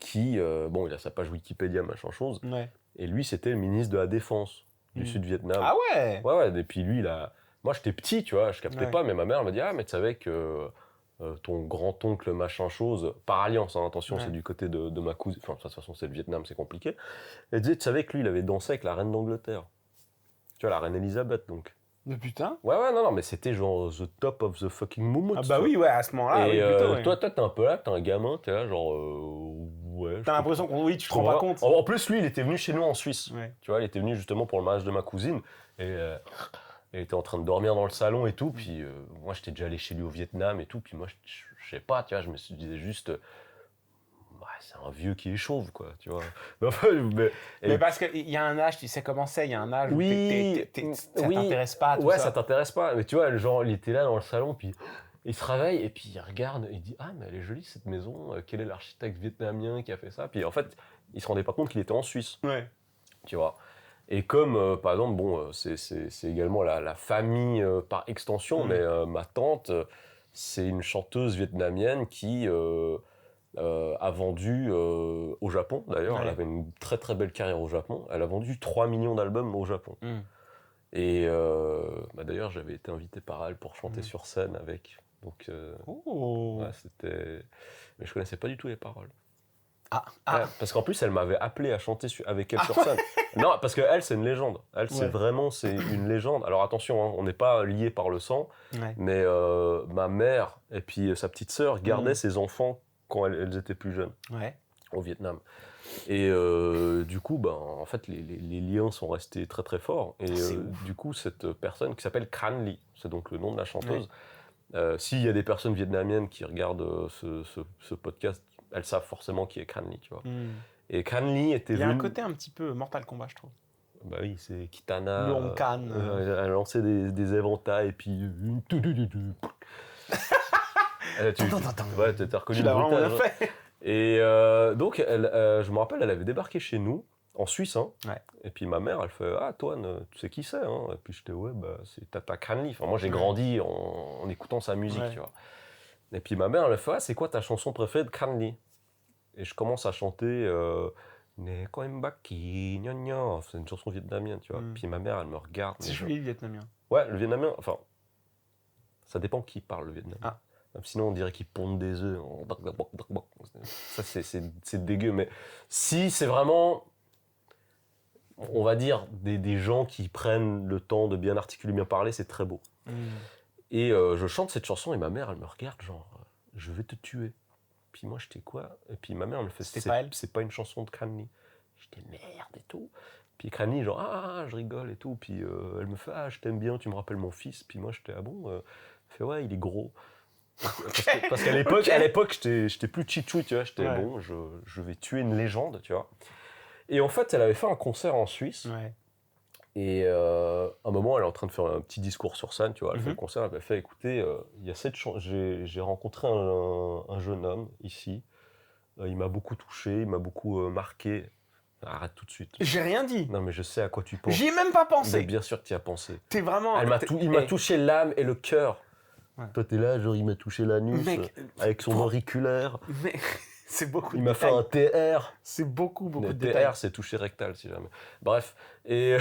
qui, bon, il a sa page Wikipédia, machin chose. Et lui, c'était le ministre de la Défense du Sud-Vietnam. Ah ouais. Ouais, et puis lui, moi, j'étais petit, tu vois, je captais pas, mais ma mère m'a dit, ah, mais tu savais que ton grand-oncle, machin chose, par alliance, hein, attention, c'est du côté de ma cousine, enfin, de toute façon, c'est le Vietnam, c'est compliqué. Elle disait, tu savais que lui, il avait dansé avec la reine d'Angleterre. Tu vois, la reine Elisabeth, donc. De putain. Ouais, non, mais c'était genre the top of the fucking moment. Ah bah oui, ouais, à ce moment-là, et oui, plutôt. toi, t'es un peu là, t'es un gamin, t'es là, genre, ouais. T'as l'impression qu'on, oui, tu te rends pas compte. En plus, lui, il était venu chez nous en Suisse. Ouais. Tu vois, il était venu justement pour le mariage de ma cousine. Et il était en train de dormir dans le salon et tout. Puis moi, j'étais déjà allé chez lui au Vietnam et tout. Puis moi, je sais pas, tu vois, je me disais juste... c'est un vieux qui est chauve, quoi, tu vois. Mais parce qu'il y a un âge, tu sais comment c'est, il y a un âge où ça t'intéresse pas, tout ouais, ça. ça t'intéresse pas. Mais tu vois, genre, il était là dans le salon, puis il se réveille, et puis il regarde, et il dit « Ah, mais elle est jolie, cette maison. Quel est l'architecte vietnamien qui a fait ça ?» Puis en fait, il se rendait pas compte qu'il était en Suisse. Ouais. Tu vois. Et comme, par exemple, bon, c'est également la famille par extension, mais ma tante, c'est une chanteuse vietnamienne qui a vendu au Japon, d'ailleurs, elle avait une très très belle carrière au Japon, elle a vendu 3 millions d'albums au Japon. Et d'ailleurs, j'avais été invité par elle pour chanter sur scène avec. Donc, ouais, c'était... Mais je connaissais pas du tout les paroles. Ouais, parce qu'en plus, elle m'avait appelé à chanter avec elle sur scène. Non, parce qu'elle, c'est une légende. Elle, c'est une légende. Alors attention, hein, on n'est pas liés par le sang, mais ma mère et puis sa petite sœur gardaient ses enfants quand elles étaient plus jeunes au Vietnam. Et du coup, ben, en fait, les liens sont restés très très forts. Et du coup, cette personne qui s'appelle Kran Ly, c'est donc le nom de la chanteuse. S'il y a des personnes vietnamiennes qui regardent ce podcast, elles savent forcément qui est Kran Ly, tu vois. Et Kran Ly était venu... Il y a un côté un petit peu Mortal Kombat, je trouve. Bah oui, c'est Kitana. Le Honkan. Elle a lancé des éventails et puis... Ouais, t'as reconnu le bruitage. Fait. Et donc, je me rappelle, elle avait débarqué chez nous, en Suisse, hein. Et puis ma mère, elle fait « Ah, Toine, tu sais qui c'est, hein ?» Et puis j'étais « Ouais, bah, c'est Tata Kran Ly. » Enfin, moi, j'ai grandi en écoutant sa musique, tu vois. Et puis ma mère, elle fait « Ah, c'est quoi ta chanson préférée de Kran Ly ?» Et je commence à chanter Ne Koembaki, gna gna. C'est une chanson vietnamienne, tu vois. Puis ma mère, elle me regarde. C'est joli le vietnamien. Ouais, le vietnamien, enfin, ça dépend qui parle le vietnamien. Sinon, on dirait qu'ils pondent des œufs. Ça, c'est dégueu. Mais si c'est vraiment, on va dire, des gens qui prennent le temps de bien articuler, bien parler, c'est très beau. Et je chante cette chanson et ma mère, elle me regarde genre, je vais te tuer. Puis moi, j'étais quoi? Et puis ma mère, elle me fait, c'est pas une chanson de Kran Ly. J'étais merde et tout. Puis Kremlin, genre, ah, je rigole et tout. Puis elle me fait, ah, je t'aime bien, tu me rappelles mon fils. Puis moi, j'étais, ah bon Elle fait, ouais, il est gros. Parce qu'à l'époque, j'étais plus chichou, tu vois. J'étais, bon, je vais tuer une légende, tu vois. Et en fait, elle avait fait un concert en Suisse. Ouais. Et à un moment, elle est en train de faire un petit discours sur scène, tu vois. Elle fait le concert, elle m'a fait, écoutez, il y a j'ai rencontré un jeune homme ici. Il m'a beaucoup touché, il m'a beaucoup marqué. Arrête tout de suite. J'ai rien dit. Non, mais je sais à quoi tu penses. J'y ai même pas pensé. Mais bien sûr que tu y as pensé. T'es vraiment... Il m'a touché l'âme et le cœur. Ouais. Toi, t'es là, genre, il m'a touché l'anus avec son auriculaire. Mais c'est beaucoup Il de m'a fait un TR. C'est beaucoup de Le détails. TR, c'est touché rectal, si jamais. Bref. Et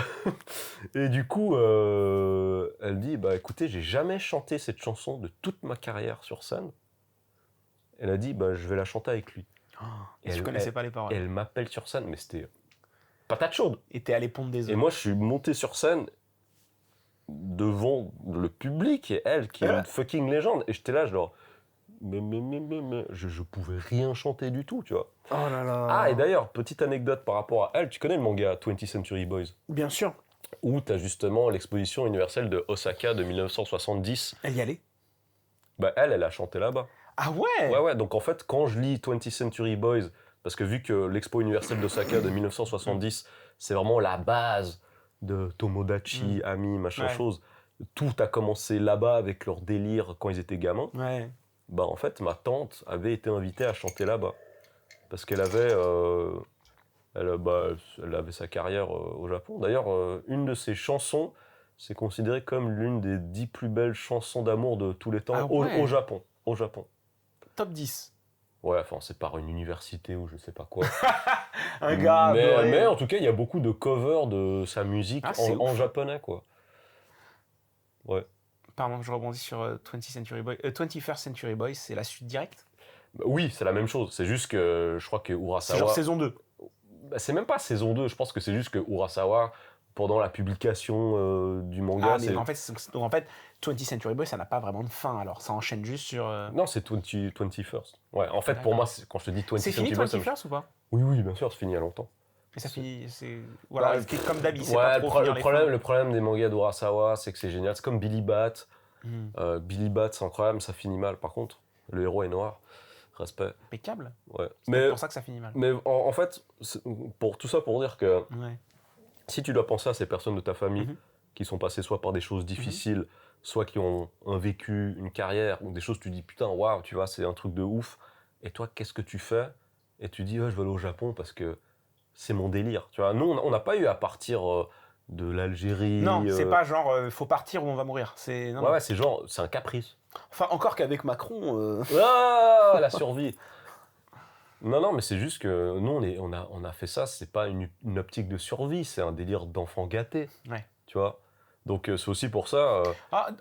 du coup, elle dit, bah écoutez, j'ai jamais chanté cette chanson de toute ma carrière sur scène. Elle a dit, bah je vais la chanter avec lui. Oh, et je connaissais pas les paroles. Elle m'appelle sur scène, mais c'était patate chaude. Et t'es allé pondre des œufs. Et moi, je suis monté sur scène devant le public et elle, qui est une fucking légende. Et j'étais là, genre, mais je pouvais rien chanter du tout, tu vois. Oh là là. Ah, et d'ailleurs, petite anecdote par rapport à elle, tu connais le manga 20th Century Boys? Bien sûr. Où t'as justement l'exposition universelle de Osaka de 1970. Elle y allait? Bah elle a chanté là-bas. Ah ouais? Ouais, donc en fait, quand je lis 20th Century Boys, parce que vu que l'expo universelle d'Osaka de 1970, c'est vraiment la base de Tomodachi, Ami, machin chose, tout a commencé là-bas avec leur délire quand ils étaient gamins. Ouais. Bah en fait, ma tante avait été invitée à chanter là-bas. Parce qu'elle avait, elle avait sa carrière au Japon. D'ailleurs, une de ses chansons, c'est considéré comme l'une des 10 plus belles chansons d'amour de tous les temps au Japon. Au Japon. Top 10. Ouais, enfin, c'est par une université ou je sais pas quoi. Un gars. Mais en tout cas, il y a beaucoup de covers de sa musique en japonais, quoi. Ouais. Pardon, je rebondis sur 21st Century Boys, c'est la suite directe? Bah, oui, c'est la même chose. C'est juste que je crois que Urasawa... C'est genre saison 2. Bah, c'est même pas saison 2. Je pense que c'est juste que Urasawa, pendant la publication du manga... en fait, 20th Century Boys, ça n'a pas vraiment de fin, alors ça enchaîne juste sur... Non, c'est 21st. Ouais, en fait, pour moi, quand je te dis 20th C'est fini 21st ou pas? Oui, bien sûr, c'est fini il y a longtemps. Mais ça finit... Voilà, comme d'habitude, c'est ouais, pas trop le problème des mangas d'Urasawa, c'est que c'est génial. C'est comme Billy Bat. Billy Bat, c'est incroyable, ça finit mal. Par contre, le héros est noir. Respect. Impeccable. Ouais. C'est pour ça que ça finit mal. Mais en fait, pour tout ça, pour dire que si tu dois penser à ces personnes de ta famille qui sont passées soit par des choses difficiles, soit qui ont vécu une carrière, ou des choses tu dis putain, waouh, tu vois, c'est un truc de ouf. Et toi, qu'est-ce que tu fais? Et tu dis, je vais aller au Japon parce que c'est mon délire. Tu vois, nous, on n'a pas eu à partir de l'Algérie. Non, c'est pas genre faut partir ou on va mourir. C'est c'est genre, c'est un caprice. Enfin, encore qu'avec Macron. Ah, la survie. Non, mais c'est juste que nous, on a fait ça. C'est pas une optique de survie, c'est un délire d'enfant gâté. Ouais. Tu vois. Donc c'est aussi pour ça.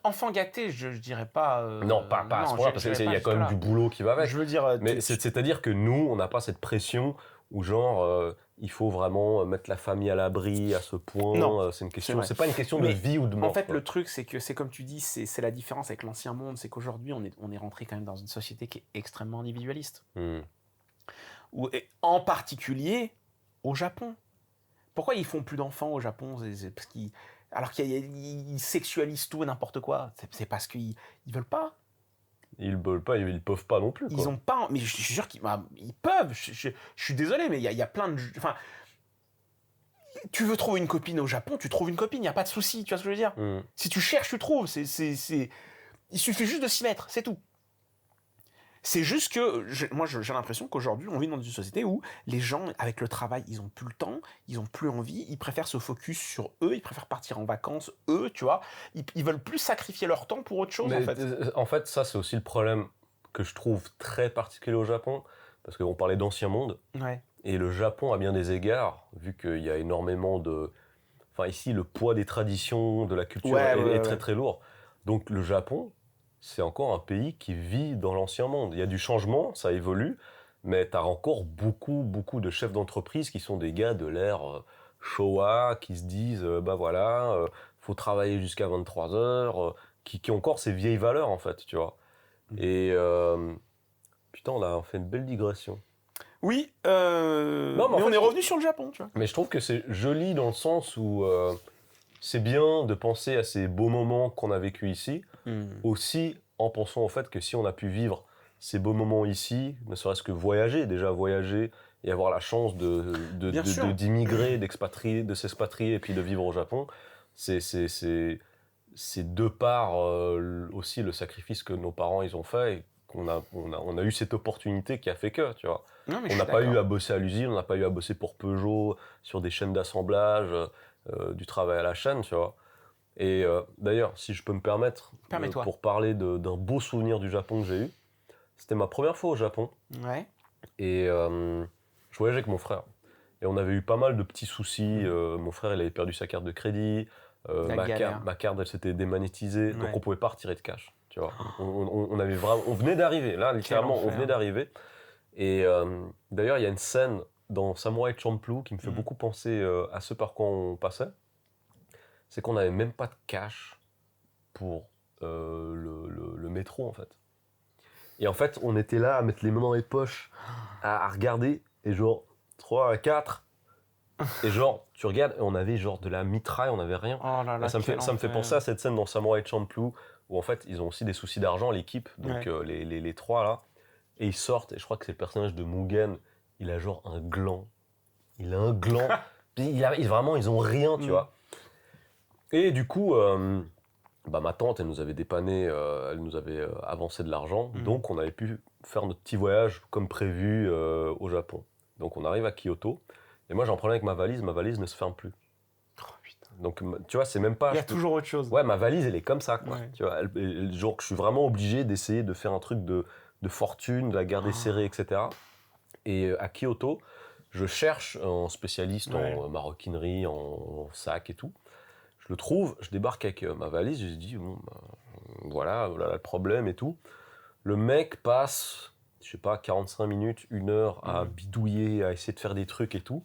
Enfant gâté, je dirais pas. Non, pas à ce point-là, parce qu'il y a quand même du boulot qui va avec. Je veux dire. Mais c'est-à-dire que nous, on n'a pas cette pression où genre il faut vraiment mettre la famille à l'abri à ce point. Non, c'est une question. C'est pas une question de vie ou de mort. En fait, le truc, c'est que c'est comme tu dis, c'est la différence avec l'ancien monde, c'est qu'aujourd'hui, on est rentré quand même dans une société qui est extrêmement individualiste. Et en particulier au Japon. Pourquoi ils font plus d'enfants au Japon? Parce alors qu'ils sexualisent tout et n'importe quoi. C'est parce qu'ils veulent pas. Ils veulent pas, ils peuvent pas non plus. Quoi. Ils ont pas. Mais je suis sûr qu'ils peuvent. Je suis désolé, mais il y a plein de. Enfin, tu veux trouver une copine au Japon, tu trouves une copine, il n'y a pas de souci, tu vois ce que je veux dire? Si tu cherches, tu trouves. Il suffit juste de s'y mettre, c'est tout. C'est juste que, moi j'ai l'impression qu'aujourd'hui, on vit dans une société où les gens, avec le travail, ils ont plus le temps, ils ont plus envie, ils préfèrent se focus sur eux, ils préfèrent partir en vacances, eux, tu vois. Ils veulent plus sacrifier leur temps pour autre chose, en fait, ça, c'est aussi le problème que je trouve très particulier au Japon, parce qu'on parlait d'ancien monde, et le Japon, à bien des égards, vu qu'il y a énormément de... Enfin, ici, le poids des traditions, de la culture est très, très lourd. Donc, le Japon... c'est encore un pays qui vit dans l'ancien monde. Il y a du changement, ça évolue, mais tu as encore beaucoup de chefs d'entreprise qui sont des gars de l'ère Showa, qui se disent, faut travailler jusqu'à 23h, qui ont encore ces vieilles valeurs, en fait, tu vois. Et putain, on a fait une belle digression. Oui, Non, mais en mais on fait, est revenu sur le Japon, tu vois. Mais je trouve que c'est joli dans le sens où c'est bien de penser à ces beaux moments qu'on a vécus ici, aussi en pensant au fait que si on a pu vivre ces beaux moments ici, ne serait-ce que voyager, déjà voyager et avoir la chance Bien sûr. d'immigrer, d'expatrier, de s'expatrier et puis de vivre au Japon, c'est de par aussi le sacrifice que nos parents ils ont fait et on a eu cette opportunité qui a fait que, tu vois. Non, mais je On suis n'a pas eu d'accord. à bosser à l'usine, on n'a pas eu à bosser pour Peugeot, sur des chaînes d'assemblage, du travail à la chaîne, tu vois. Et d'ailleurs, si je peux me permettre, Permets-toi. pour parler d'un beau souvenir du Japon que j'ai eu, c'était ma première fois au Japon Ouais. et je voyageais avec mon frère. Et on avait eu pas mal de petits soucis. Mon frère, il avait perdu sa carte de crédit, La galère. ma carte, elle s'était démonétisée, donc Ouais. on pouvait pas retirer de cash, tu vois. On avait vraiment, on venait d'arriver, là, littéralement, on enfer. venait d'arriver. Et d'ailleurs, il y a une scène dans Samurai Champloo qui me fait beaucoup penser à ce par quoi on passait. C'est qu'on n'avait même pas de cash pour le métro, en fait. Et en fait, on était là à mettre les mains dans les poches, à regarder, et genre 3 à 4. Et genre, tu regardes, et on avait genre de la mitraille, on n'avait rien. Oh là là, Et ça me fait enfer. penser à cette scène dans Samurai Champloo, où en fait, ils ont aussi des soucis d'argent, l'équipe, donc Ouais. les trois là. Et ils sortent, et je crois que c'est le personnage de Mugen, il a genre un gland. Il a un gland. Vraiment, ils ont rien, tu vois. Et du coup, bah, ma tante, elle nous avait dépanné, elle nous avait avancé de l'argent, donc on avait pu faire notre petit voyage comme prévu au Japon. Donc on arrive à Kyoto, et moi j'ai un problème avec ma valise ne se ferme plus. Oh, putain. Donc tu vois, c'est même pas... Il y a toujours autre chose. Ouais, ma valise, elle est comme ça, quoi. Ouais. Tu vois, genre que je suis vraiment obligé d'essayer de faire un truc de fortune, de la garder serrée, etc. Et à Kyoto, je cherche un spécialiste en maroquinerie, en sac et tout. Je le trouve, je débarque avec ma valise, je lui dis, bon, bah, voilà le problème et tout. Le mec passe, je sais pas, 45 minutes, 1 heure à bidouiller, à essayer de faire des trucs et tout.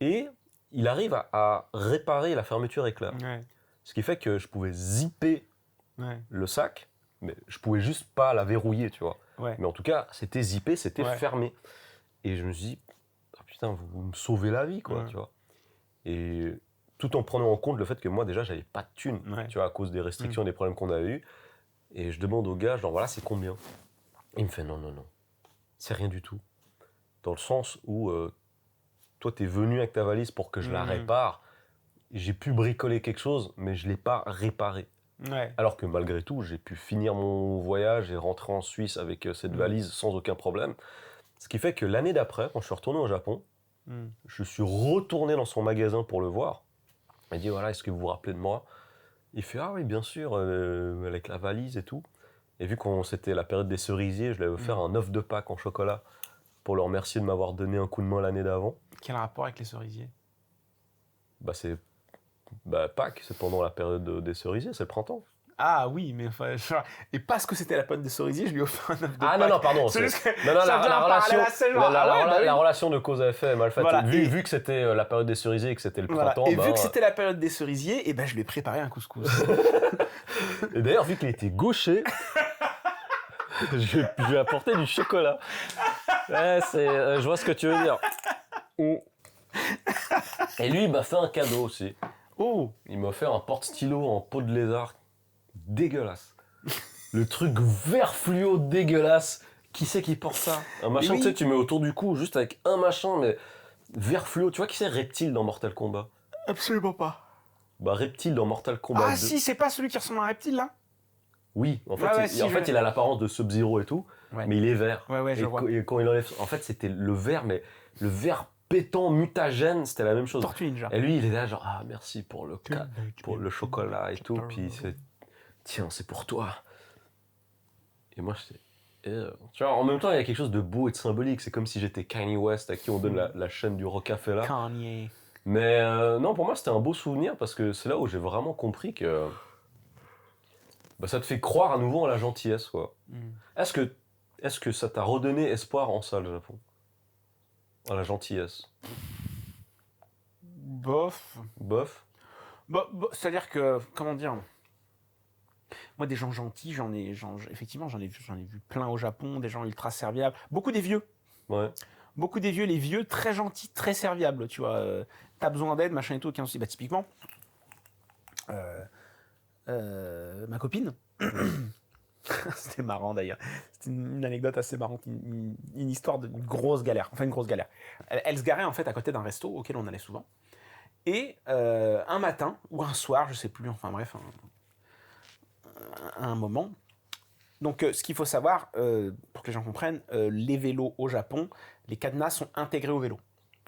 Et il arrive à réparer la fermeture éclair. Ouais. Ce qui fait que je pouvais zipper Ouais. le sac, mais je pouvais juste pas la verrouiller, tu vois. Ouais. Mais en tout cas, c'était zippé, c'était Ouais. fermé. Et je me suis dit, ah, putain, vous me sauvez la vie, quoi, Ouais. tu vois. Et tout en prenant en compte le fait que moi, déjà, j'avais pas de thunes, Ouais. tu vois, à cause des restrictions, des problèmes qu'on avait eu. Et je demande au gars, genre, voilà, c'est combien? Il me fait, non, c'est rien du tout. Dans le sens où, toi, t'es venu avec ta valise pour que je la répare. J'ai pu bricoler quelque chose, mais je l'ai pas réparé. Ouais. Alors que malgré tout, j'ai pu finir mon voyage et rentrer en Suisse avec cette valise sans aucun problème. Ce qui fait que l'année d'après, quand je suis retourné au Japon, je suis retourné dans son magasin pour le voir. Il dit, voilà, est-ce que vous vous rappelez de moi? Il fait, ah oui, bien sûr, avec la valise et tout. Et vu que c'était la période des cerisiers, je lui avais offert un œuf de Pâques en chocolat pour le remercier de m'avoir donné un coup de main l'année d'avant. Quel rapport avec les cerisiers? Bah, c'est Pâques, c'est pendant la période des cerisiers, c'est le printemps. Ah oui, mais enfin, et parce que c'était la pote des cerisiers, je lui ai offert un œuf de Ah Pâques. non, pardon. C'est juste que non, ça devient un parallèle assez genre, la relation de cause à effet est mal faite. Voilà, Vu que c'était la période des cerisiers et que c'était le Voilà. printemps. Et vu que c'était la période des cerisiers, et ben je lui ai préparé un couscous. Et d'ailleurs, vu qu'il était gaucher, je lui ai apporté du chocolat. Ouais, je vois ce que tu veux dire. Et lui, il m'a fait un cadeau aussi. Oh. Il m'a offert un porte-stylo en peau de lézard dégueulasse. Le truc vert fluo dégueulasse. Qui c'est qui porte ça? Un machin, tu sais, tu mets autour du cou, juste avec un machin, mais vert fluo. Tu vois qui c'est Reptile dans Mortal Kombat? Absolument pas. Bah, Reptile dans Mortal Kombat 2. Ah si, c'est pas celui qui ressemble à un reptile là? Oui, en fait, il a l'apparence de Sub-Zero et tout, mais il est vert. Ouais, je vois. Et quand il enlève... En fait, c'était le vert, mais le vert pétant, mutagène, c'était la même chose. Tortue Ninja. Et lui, il est là genre, ah, merci pour le chocolat et tout, puis c'est... Tiens, c'est pour toi. Et moi, j'étais... Tu vois, en même temps, il y a quelque chose de beau et de symbolique. C'est comme si j'étais Kanye West, à qui on donne la chaîne du Rockefeller. Kanye. Mais non, pour moi, c'était un beau souvenir, parce que c'est là où j'ai vraiment compris que... Bah, ça te fait croire à nouveau en la gentillesse, quoi. Est-ce que ça t'a redonné espoir en ça, le Japon? En la gentillesse? Bof. C'est-à-dire que, comment dire, moi des gens gentils, effectivement j'en ai vu plein au Japon, des gens ultra serviables, beaucoup des vieux. Ouais. beaucoup des vieux, les vieux très gentils, très serviables, tu vois. T'as besoin d'aide, machin et tout, aucun souci. Bah, typiquement, ma copine, c'était marrant d'ailleurs, c'était une anecdote assez marrante, une histoire d'une grosse galère, enfin une grosse galère. Elle se garait en fait à côté d'un resto auquel on allait souvent. Et un matin, ou un soir, je sais plus, enfin bref, un moment. Donc ce qu'il faut savoir, pour que les gens comprennent, les vélos au Japon, les cadenas sont intégrés au vélo.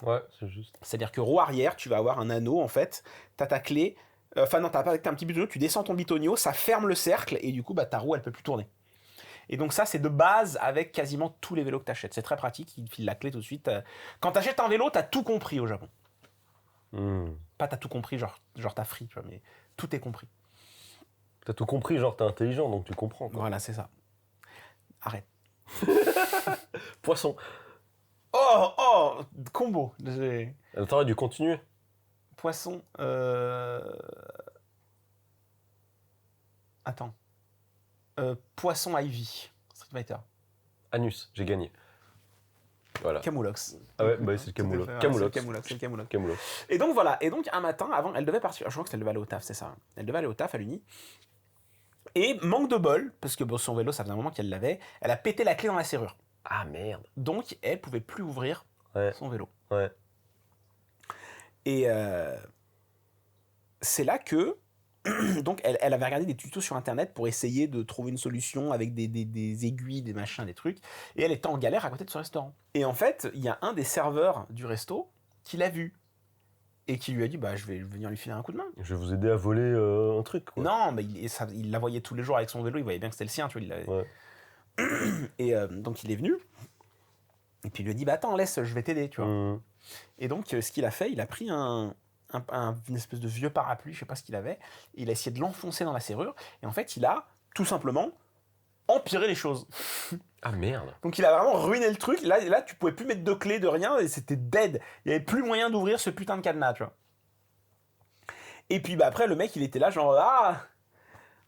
Ouais, c'est juste. C'est-à-dire que roue arrière, tu vas avoir un anneau en fait, t'as ta clé, enfin non, t'as un petit bitonio, tu descends ton bitonio, ça ferme le cercle et du coup bah, ta roue elle peut plus tourner. Et donc ça c'est de base avec quasiment tous les vélos que t'achètes. C'est très pratique, ils te filent la clé tout de suite. Quand t'achètes un vélo, t'as tout compris au Japon. Pas t'as tout compris, genre t'as free, tu vois, mais tout est compris. T'as tout compris, genre t'es intelligent, donc tu comprends. Quoi. Voilà, c'est ça. Arrête. Poisson. Oh, combo. T'aurais dû continuer. Poisson. Attends. Poisson Ivy. Street Fighter. Anus, j'ai gagné. Voilà. Camoulox. Ah ouais, bah c'est le Camoulox. C'est le Camoulox. Camoulox. Et donc voilà. Et donc un matin, avant, elle devait partir. Je crois qu'elle devait aller au taf, c'est ça. Elle devait aller au taf à l'Uni. Et manque de bol, parce que bon, son vélo, ça faisait un moment qu'elle l'avait, elle a pété la clé dans la serrure. Ah merde. Donc elle pouvait plus ouvrir son vélo. Ouais. Et c'est là que donc elle avait regardé des tutos sur internet pour essayer de trouver une solution avec des aiguilles, des machins, des trucs. Et elle était en galère à côté de ce restaurant. Et en fait, il y a un des serveurs du resto qui l'a vu. Et qui lui a dit, bah je vais venir lui filer un coup de main. Je vais vous aider à voler un truc, quoi. Non, mais il la voyait tous les jours avec son vélo, il voyait bien que c'était le sien, tu vois. Ouais. Et donc il est venu. Et puis il lui a dit, bah attends, laisse, je vais t'aider, tu vois. Et donc ce qu'il a fait, il a pris une espèce de vieux parapluie, je sais pas ce qu'il avait, et il a essayé de l'enfoncer dans la serrure, et en fait il a tout simplement empiré les choses. Ah merde. Donc il a vraiment ruiné le truc, là tu pouvais plus mettre de clé, de rien, et c'était dead. Il n'y avait plus moyen d'ouvrir ce putain de cadenas, tu vois. Et puis bah après le mec il était là genre, ah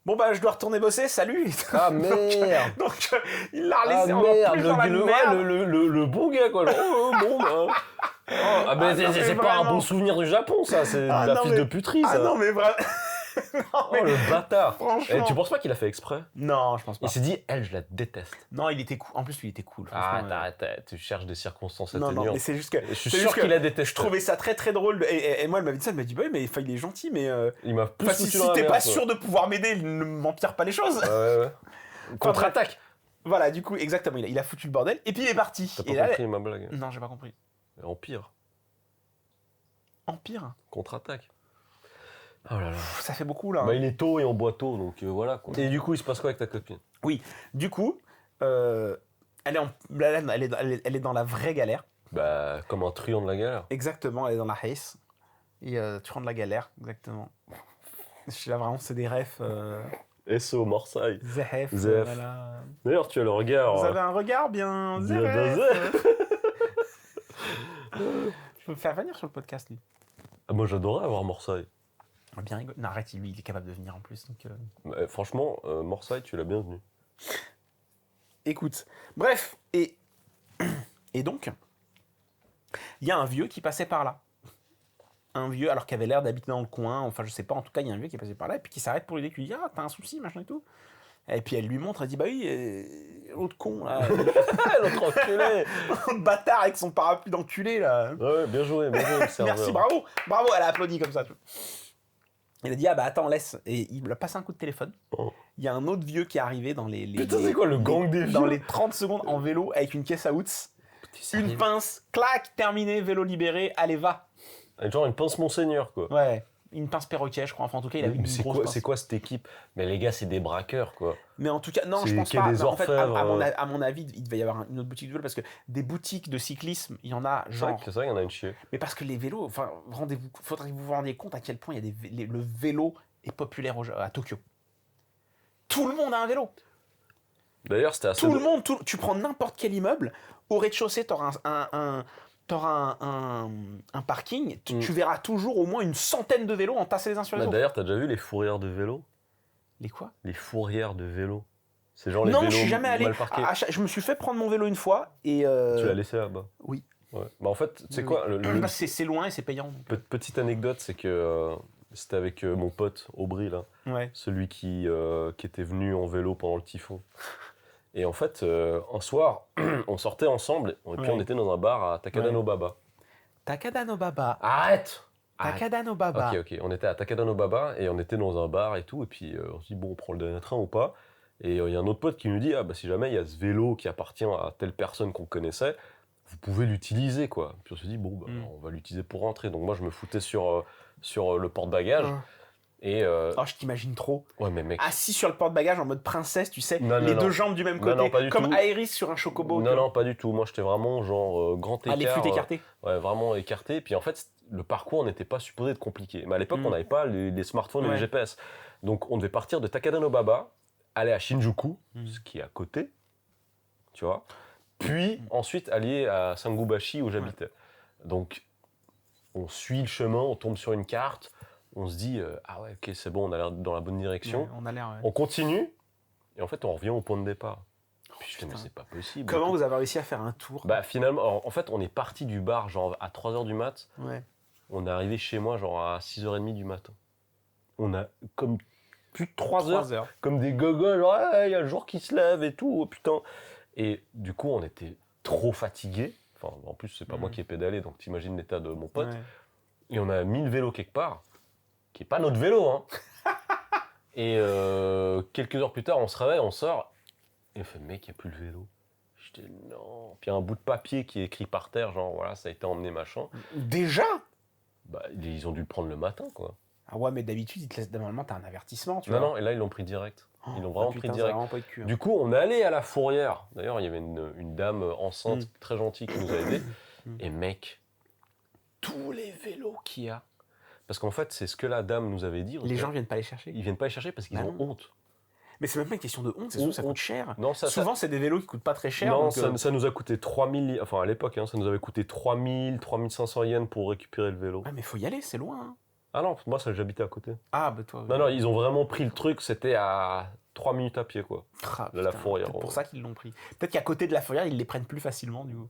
bon bah je dois retourner bosser, salut. Ah merde. donc il l'a laissé en plus dans la merde. Le bon gars, quoi. Genre, bon bah... Ah ben c'est pas un bon souvenir du Japon, ça, c'est de la fils de puterie, ça. Ah non mais vraiment. Non, mais le bâtard. Franchement. Tu penses pas qu'il a fait exprès? Non, je pense pas. Il s'est dit, elle, je la déteste. Non, il était cool. En plus, lui, il était cool. Ah, t'arrêtes, tu cherches des circonstances non, atténuantes. non, mais c'est juste que. Je suis sûr qu'il a détesté. Je trouvais ça très très drôle. Et moi, elle m'avait dit ça, elle m'a dit, bah oui, mais il est gentil, mais. Il m'a plus si t'es pas sûr de pouvoir m'aider, ne m'empire pas les choses. Ouais. Contre-attaque. Voilà, du coup, exactement. Il a foutu le bordel. Et puis il est parti. T'as pas compris ma blague? Non, j'ai pas compris. Empire. Empire. Contre-attaque. Oh là là. Ça fait beaucoup là. Bah, il est tôt et on boit tôt, donc voilà quoi. Et du coup, il se passe quoi avec ta copine? Oui, du coup, elle est dans la vraie galère. Bah, comme un truand de la galère. Exactement, elle est dans la haisse. Et truand de la galère, exactement. Je suis là vraiment, c'est des refs. SO, Marseille. Zef. Voilà. D'ailleurs, tu as le regard. Vous avez un regard bien. Zef. Je peux me faire venir sur le podcast, lui. Ah, moi, j'adorais avoir Marseille. Bien rigolo. Non, arrête, lui, il est capable de venir en plus. Donc, franchement, Marseille, tu l'as bienvenu. Écoute, bref, et donc, il y a un vieux qui passait par là. Un vieux, alors qu'il avait l'air d'habiter dans le coin, enfin je sais pas, en tout cas, il y a un vieux qui est passé par là, et puis qui s'arrête pour lui dire, qui lui dit, ah, t'as un souci, machin et tout. Et puis elle lui montre, elle dit, bah oui, l'autre con, là. L'autre enculé. L'autre bâtard avec son parapluie d'enculé, là. Ouais, bien joué, Merci, bravo, elle a applaudi comme ça. Il a dit, ah bah attends, laisse. Et il lui a passé un coup de téléphone. Oh. Il y a un autre vieux qui est arrivé dans les Putain, c'est quoi le gang des vieux? Dans les 30 secondes en vélo avec une caisse à outs, une pince, clac, terminé, vélo libéré, allez va. Genre une pince Monseigneur, quoi. Ouais, une pince perroquet, je crois. Enfin, en tout cas, il a eu une grosse pince. C'est quoi cette équipe? Mais les gars, c'est des braqueurs, quoi. Mais en tout cas, non, je pense pas. Des orfèvres, en fait, à mon avis, il devait y avoir une autre boutique de vélo parce que des boutiques de cyclisme, il y en a genre. C'est vrai, il y en a une chier. Mais parce que les vélos, enfin, faudrait que vous vous rendiez compte à quel point il y a le vélo est populaire à Tokyo. Tout le monde a un vélo. D'ailleurs, c'était assez. Tout le monde, tu prends n'importe quel immeuble, au rez-de-chaussée, t'auras un parking, tu verras toujours au moins une centaine de vélos entassés les uns sur les autres. D'ailleurs, t'as déjà vu les fourrières de vélo? Les quoi? Les fourrières de vélo. C'est genre les vélos. vélos Non, je suis jamais allé. mal parqués. Je me suis fait prendre mon vélo une fois et. Tu l'as laissé là-bas? Oui. Ouais. Bah, en fait, tu sais quoi, c'est loin et c'est payant. petite anecdote, c'est que c'était avec mon pote Aubry, là, Ouais. celui qui était venu en vélo pendant le typhon. Et en fait, un soir, on sortait ensemble et puis on était dans un bar à Takada-no-Baba. Takada-no-Baba. Arrête! Takada-no-Baba. Ok. On était à Takada-no-Baba et on était dans un bar et tout. Et puis on se dit, bon, on prend le dernier train ou pas? Et il y a un autre pote qui nous dit, ah bah si jamais il y a ce vélo qui appartient à telle personne qu'on connaissait, vous pouvez l'utiliser, quoi. Puis on se dit, bon, bah, on va l'utiliser pour rentrer. Donc moi, je me foutais sur le porte-bagages. Et Oh, je t'imagine trop. ouais, mais mec. Assis sur le porte-bagages en mode princesse, tu sais, Non, les deux jambes du même côté, non, pas du comme tout. Aéris sur un chocobo. Non, pas du tout. Moi, j'étais vraiment genre grand écart. Ah, les flûtes écartées. Ouais, vraiment écarté. Puis en fait, le parcours n'était pas supposé être compliqué. Mais à l'époque, on n'avait pas les smartphones et les GPS. Donc, on devait partir de Takada-no-Baba, aller à Shinjuku, ce qui est à côté, tu vois. Puis ensuite aller à Sangubashi où j'habitais. Donc, on suit le chemin, on tombe sur une carte, on se dit ah ouais, ok, c'est bon, on a l'air dans la bonne direction. Ouais, on a l'air. On continue et en fait, on revient au point de départ. Puis je dis, mais c'est pas possible. Comment vous avez réussi à faire un tour? Bah finalement, en fait, on est parti du bar genre à 3h du mat. Ouais. On est arrivé chez moi genre à 6h30 du matin. On a comme plus de 3 heures, comme des gogoles, genre il y a le jour qui se lève et tout, oh, putain. Et du coup, on était trop fatigués. Enfin, en plus, c'est pas moi qui ai pédalé, donc t'imagines l'état de mon pote. Ouais. Et on a mis le vélo quelque part, qui est pas notre vélo, hein. Et quelques heures plus tard, on se réveille, on sort, et on fait, mec, il n'y a plus le vélo. J'étais non. Puis il y a un bout de papier qui est écrit par terre, genre voilà, ça a été emmené, machin. Déjà? Bah, ils ont dû le prendre le matin, quoi. Ah ouais, mais d'habitude, ils te laissent, normalement, t'as un avertissement, tu vois. Non, et là, ils l'ont pris direct. Ils l'ont vraiment pris direct. Vraiment pas eu de cul, hein. Du coup, on est allé à la fourrière. D'ailleurs, il y avait une dame enceinte très gentille qui nous a aidés. Et mec, tous les vélos qu'il y a. Parce qu'en fait, c'est ce que la dame nous avait dit. Les gens viennent pas les chercher. Ils viennent pas les chercher parce qu'ils ont honte. Mais c'est même pas une question de honte, c'est sûr que ça coûte cher. Non, souvent, c'est des vélos qui coûtent pas très cher. Non, donc, ça nous a coûté 3000, enfin à l'époque, hein, ça nous avait coûté 3000, 3500 yens pour récupérer le vélo. Ouais, mais faut y aller, c'est loin. Hein. Ah non, moi, j'habitais à côté. Ah, bah toi. Non, ils ont vraiment pris le truc, c'était à 3 minutes à pied, quoi. La fourrière. C'est pour ça qu'ils l'ont pris. Peut-être qu'à côté de la fourrière, ils les prennent plus facilement, du coup.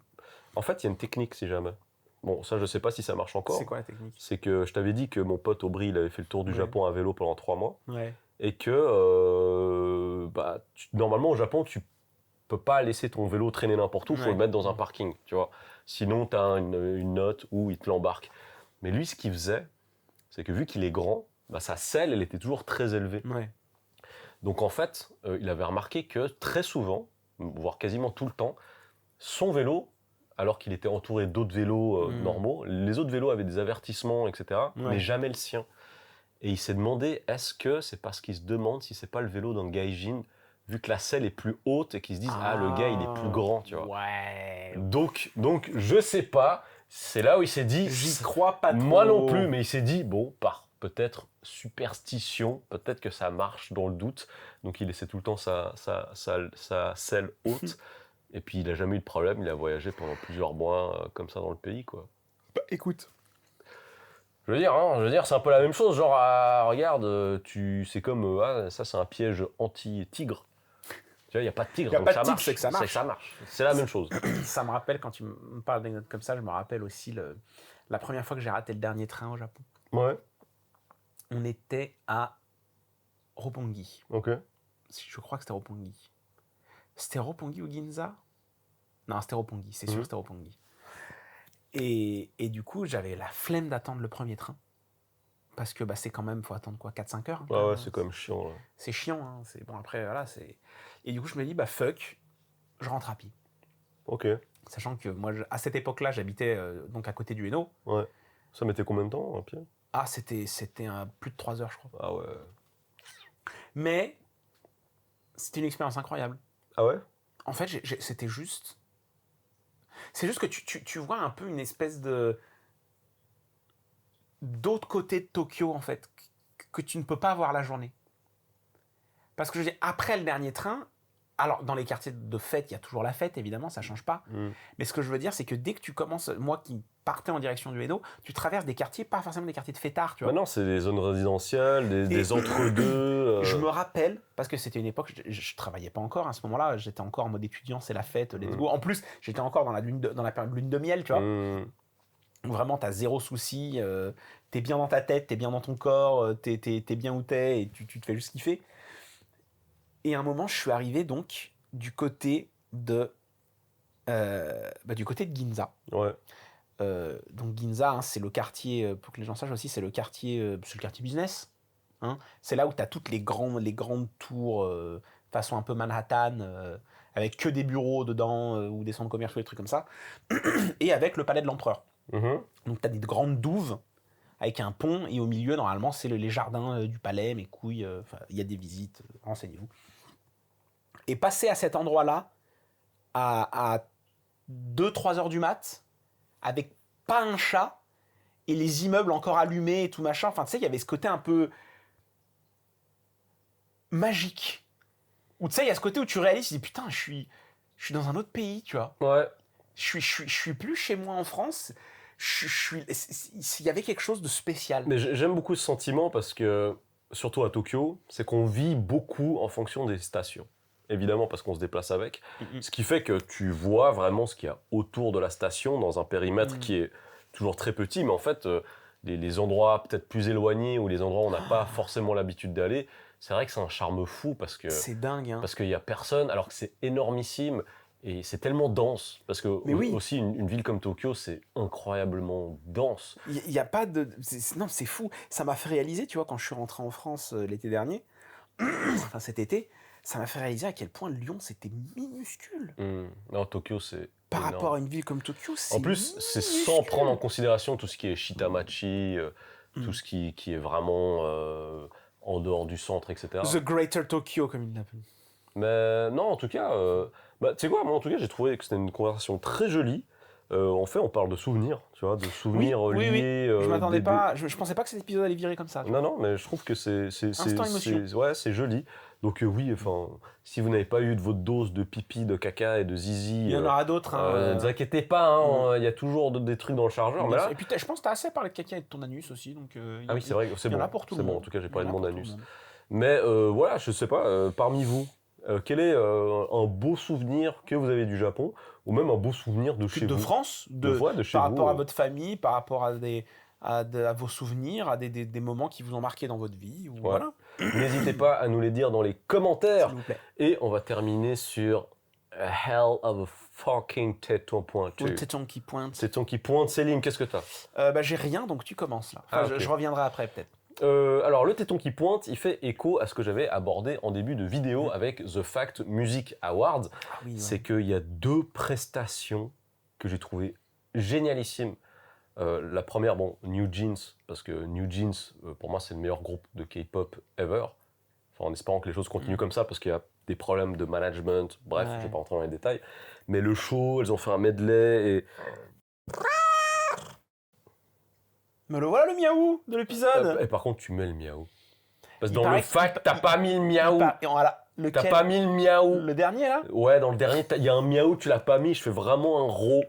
En fait, il y a une technique, si jamais. Bon, ça, je sais pas si ça marche encore. C'est quoi la technique? C'est que je t'avais dit que mon pote Aubry, il avait fait le tour du Japon à vélo pendant 3 mois. Ouais. Et que, normalement, au Japon, tu peux pas laisser ton vélo traîner n'importe où, il faut le mettre dans un parking, tu vois. Sinon, tu as une note où il te l'embarque. Mais lui, ce qu'il faisait, c'est que vu qu'il est grand, sa selle, elle était toujours très élevée. Ouais. Donc en fait, il avait remarqué que très souvent, voire quasiment tout le temps, son vélo, alors qu'il était entouré d'autres vélos normaux, les autres vélos avaient des avertissements, etc., mais jamais le sien. Et il s'est demandé, est-ce que c'est parce qu'il se demande si c'est pas le vélo d'un gaijin, vu que la selle est plus haute et qu'ils se disent, le gars, il est plus grand, tu vois. Ouais. Donc, je sais pas, c'est là où il s'est dit... J'y crois pas trop. Moi non plus, mais il s'est dit, bon, par peut-être superstition, peut-être que ça marche dans le doute. Donc il laissait tout le temps sa selle haute. Et puis il a jamais eu de problème, il a voyagé pendant plusieurs mois comme ça dans le pays, quoi. Bah écoute... Je veux dire, c'est un peu la même chose. Genre, regarde, c'est comme, ça c'est un piège anti-tigre. Tu vois, il n'y a pas de tigre, donc ça marche. C'est que ça marche. C'est que ça marche. C'est la même chose. Ça me rappelle, quand tu me parles d'anecdotes comme ça, je me rappelle aussi la première fois que j'ai raté le dernier train au Japon. Ouais. On était à Roppongi. Ok. Je crois que c'était Roppongi. C'était Roppongi ou Ginza? Non, c'était Roppongi, c'est sûr que c'était Roppongi. Et du coup, j'avais la flemme d'attendre le premier train. Parce que c'est quand même, faut attendre quoi, 4-5 heures. Ah ouais, c'est quand même chiant. Là. C'est chiant. Hein. Bon, après, voilà. Et du coup, je me dis, fuck, je rentre à pied. Ok. Sachant que moi, à cette époque-là, j'habitais donc à côté du Hainaut. Ouais. Ça mettait combien de temps à pied? Ah, c'était plus de 3 heures, je crois. Ah ouais. Mais c'était une expérience incroyable. Ah ouais? En fait, c'était juste... C'est juste que tu vois un peu une espèce d'autre côté de Tokyo, en fait, que tu ne peux pas voir la journée. Parce que je veux dire, après le dernier train, Alors, dans les quartiers de fête, il y a toujours la fête, évidemment, ça change pas. Mais ce que je veux dire, c'est que dès que tu commences, moi qui partais en direction du Edo, tu traverses des quartiers, pas forcément des quartiers de fêtards, tu vois. Maintenant, c'est des zones résidentielles, des entre-deux. Je me rappelle, parce que c'était une époque, je travaillais pas encore à ce moment-là, j'étais encore en mode étudiant, c'est la fête, let's go. En plus, j'étais encore dans la période lune de miel, tu vois. Où vraiment, t'as zéro souci, t'es bien dans ta tête, t'es bien dans ton corps, t'es bien où t'es, et tu te fais juste kiffer. Et à un moment, je suis arrivé donc du côté de Ginza. Ouais. Donc Ginza, hein, c'est le quartier, pour que les gens sachent aussi, c'est le quartier business. Hein. C'est là où tu as toutes les grandes tours façon un peu Manhattan, avec que des bureaux dedans, ou des centres commerciaux, des trucs comme ça. Et avec le palais de l'empereur. Donc tu as des grandes douves avec un pont, et au milieu, normalement, c'est les jardins du palais, mes couilles, il y a des visites, renseignez-vous. Et passer à cet endroit-là, à 2-3 heures du mat', avec pas un chat, et les immeubles encore allumés et tout machin, enfin tu sais, il y avait ce côté un peu magique. Ou tu sais, il y a ce côté où tu réalises, tu dis putain, je suis dans un autre pays, tu vois. Ouais. Je suis plus chez moi en France. Il y avait quelque chose de spécial. Mais j'aime beaucoup ce sentiment parce que, surtout à Tokyo, c'est qu'on vit beaucoup en fonction des stations. Évidemment, parce qu'on se déplace avec. Ce qui fait que tu vois vraiment ce qu'il y a autour de la station dans un périmètre qui est toujours très petit. Mais en fait, les endroits peut-être plus éloignés ou les endroits où on n'a pas forcément l'habitude d'aller, c'est vrai que c'est un charme fou parce que c'est dingue, hein. Parce qu'il n'y a personne, alors que c'est énormissime. Et c'est tellement dense, parce que aussi une ville comme Tokyo, c'est incroyablement dense. Il n'y a pas de... Non, c'est fou. Ça m'a fait réaliser, tu vois, quand je suis rentré en France l'été dernier, enfin cet été, ça m'a fait réaliser à quel point Lyon, c'était minuscule. Non, Tokyo, c'est Par énorme. rapport à une ville comme Tokyo, c'est En plus, c'est sans prendre en considération tout ce qui est Shitamachi, tout ce qui est vraiment en dehors du centre, etc. The Greater Tokyo, comme il l'appelle. Mais non, en tout cas, tu sais quoi, moi en tout cas, j'ai trouvé que c'était une conversation très jolie. En fait, on parle de souvenirs, tu vois, de souvenirs liés. Je m'attendais pas, je pensais pas que cet épisode allait virer comme ça. Non, mais je trouve que c'est joli. Donc oui, enfin, si vous n'avez pas eu de votre dose de pipi, de caca et de zizi, il y en aura d'autres. Ne vous inquiétez pas, il y a toujours des trucs dans le chargeur. Mais là... Et puis je pense que tu as assez parlé de caca et de ton anus aussi. Donc, ah oui, c'est vrai, c'est bon. Il y en a pour tout le monde. C'est bon, en tout cas, j'ai parlé de mon anus. Mais voilà, je sais pas, parmi vous, quel est un beau souvenir que vous avez du Japon, ou même un beau souvenir de chez vous? De France, de chez par vous, rapport à votre famille, par rapport à vos souvenirs, à des moments qui vous ont marqué dans votre vie. Ou voilà. N'hésitez pas à nous les dire dans les commentaires. S'il vous plaît. Et on va terminer sur a hell of a fucking téton pointu. Le téton qui pointe. Téton qui pointe. Céline, qu'est-ce que t'as? J'ai rien, donc tu commences là. Enfin, okay. je reviendrai après peut-être. Alors, le téton qui pointe, il fait écho à ce que j'avais abordé en début de vidéo avec The Fact Music Awards. Ah oui, ouais. C'est qu'il y a 2 prestations que j'ai trouvées génialissimes. La première, New Jeans, parce que New Jeans, pour moi, c'est le meilleur groupe de K-pop ever. Enfin, en espérant que les choses continuent comme ça, parce qu'il y a des problèmes de management. Bref, je ne vais pas rentrer dans les détails. Mais le show, elles ont fait un medley et... Mais le voilà le miaou de l'épisode. Et par contre, tu mets le miaou. Parce que dans le fact, t'as pas mis le miaou. T'as pas mis le miaou. Le dernier là? Ouais, dans le dernier, il y a un miaou, tu l'as pas mis. Je fais vraiment un ro.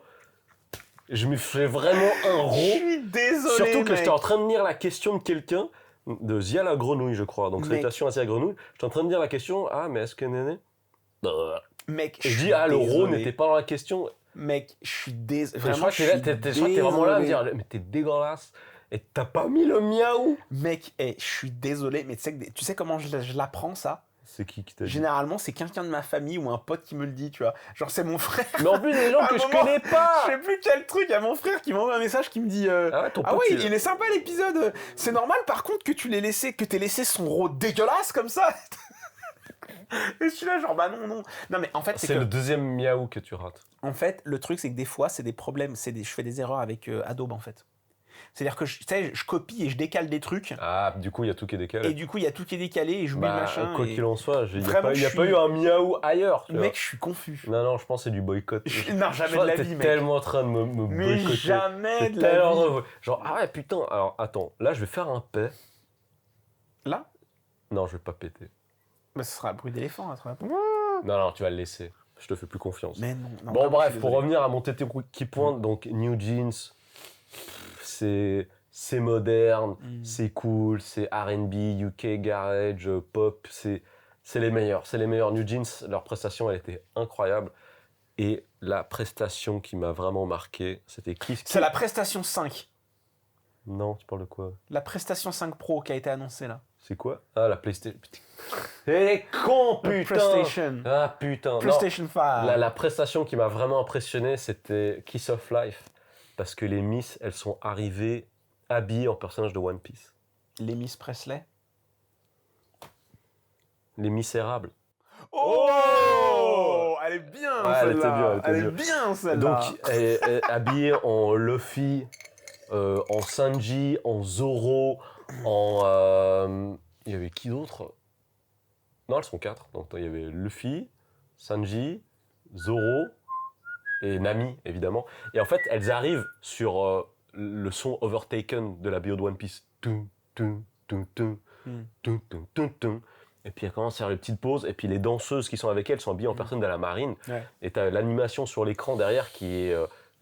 Je me fais vraiment un ro. Je suis désolé. Surtout que j'étais en train de lire la question de quelqu'un, de Zia la grenouille, je crois. Donc, salutations à Zia la grenouille. J'étais en train de lire la question. Ah, mais est-ce que Néné. Mec, je dis, le ro n'était pas dans la question. Mec, je suis désolé. Je crois que t'es vraiment là à me dire, mais t'es dégueulasse. Et t'as pas mis le miaou. Mec, je suis désolé, mais tu sais comment je l'apprends ça? C'est qui t'a dit? Généralement, c'est quelqu'un de ma famille ou un pote qui me le dit, tu vois. Genre, c'est mon frère. Mais en plus, des gens que je connais pas. Je sais plus quel truc. Il y a mon frère qui m'envoie un message qui me dit il est sympa l'épisode. C'est normal, par contre, que t'aies laissé son ro dégueulasse comme ça. Et je suis là, genre, non. Non, mais en fait, c'est le deuxième miaou que tu rates. En fait, le truc, c'est que des fois, c'est des problèmes. Je fais des erreurs avec Adobe, en fait. C'est-à-dire que je copie et je décale des trucs. Ah, du coup, il y a tout qui est décalé. Et du coup, il y a tout qui est décalé et j'oublie le machin. Quoi qu'il en soit, il n'y a pas eu un miaou ailleurs. Mec, je suis confus. Non, je pense que c'est du boycott. Non, jamais de la vie, mec. T'es tellement en train de me boycotter. Mais jamais de la vie. Genre, ah ouais, putain. Alors, attends, là, je vais faire un paix. Là? Non, je vais pas péter. Bah, ce sera un bruit d'éléphant, là, Non, tu vas le laisser. Je te fais plus confiance. Mais non. Bon, vraiment, bref, je suis pour désolé. revenir à mon tété qui pointe, donc New Jeans, c'est moderne, c'est cool, c'est R&B, UK, garage, pop, c'est les meilleurs. C'est les meilleurs. New Jeans, leur prestation, elle était incroyable. Et la prestation qui m'a vraiment marqué, c'était qui C'est la prestation 5. Non, tu parles de quoi? La prestation 5 Pro qui a été annoncée là. C'est quoi? Ah, la PlayStation. C'est con, La putain! PlayStation. Ah, putain. Non. PlayStation 5. La prestation qui m'a vraiment impressionné, c'était Kiss of Life. Parce que les Miss, elles sont arrivées habillées en personnage de One Piece. Les Miss Presley. Les Misérables. Oh, elle est bien Ouais, elle était celle-là. bien, elle était Elle est bien celle-là. Donc, elle est habillée en Luffy, en Sanji, en Zoro, en... il y avait qui d'autre? Non, elles sont 4. Donc, il y avait Luffy, Sanji, Zoro et Nami, évidemment. Et en fait, elles arrivent sur le son Overtaken de la BO de One Piece. Tum, tum, tum, tum, tum, tum, tum, tum. Et puis, elles commencent à faire les petites pauses. Et puis, les danseuses qui sont avec elles sont habillées en personne de la marine. Ouais. Et tu as l'animation sur l'écran derrière qui est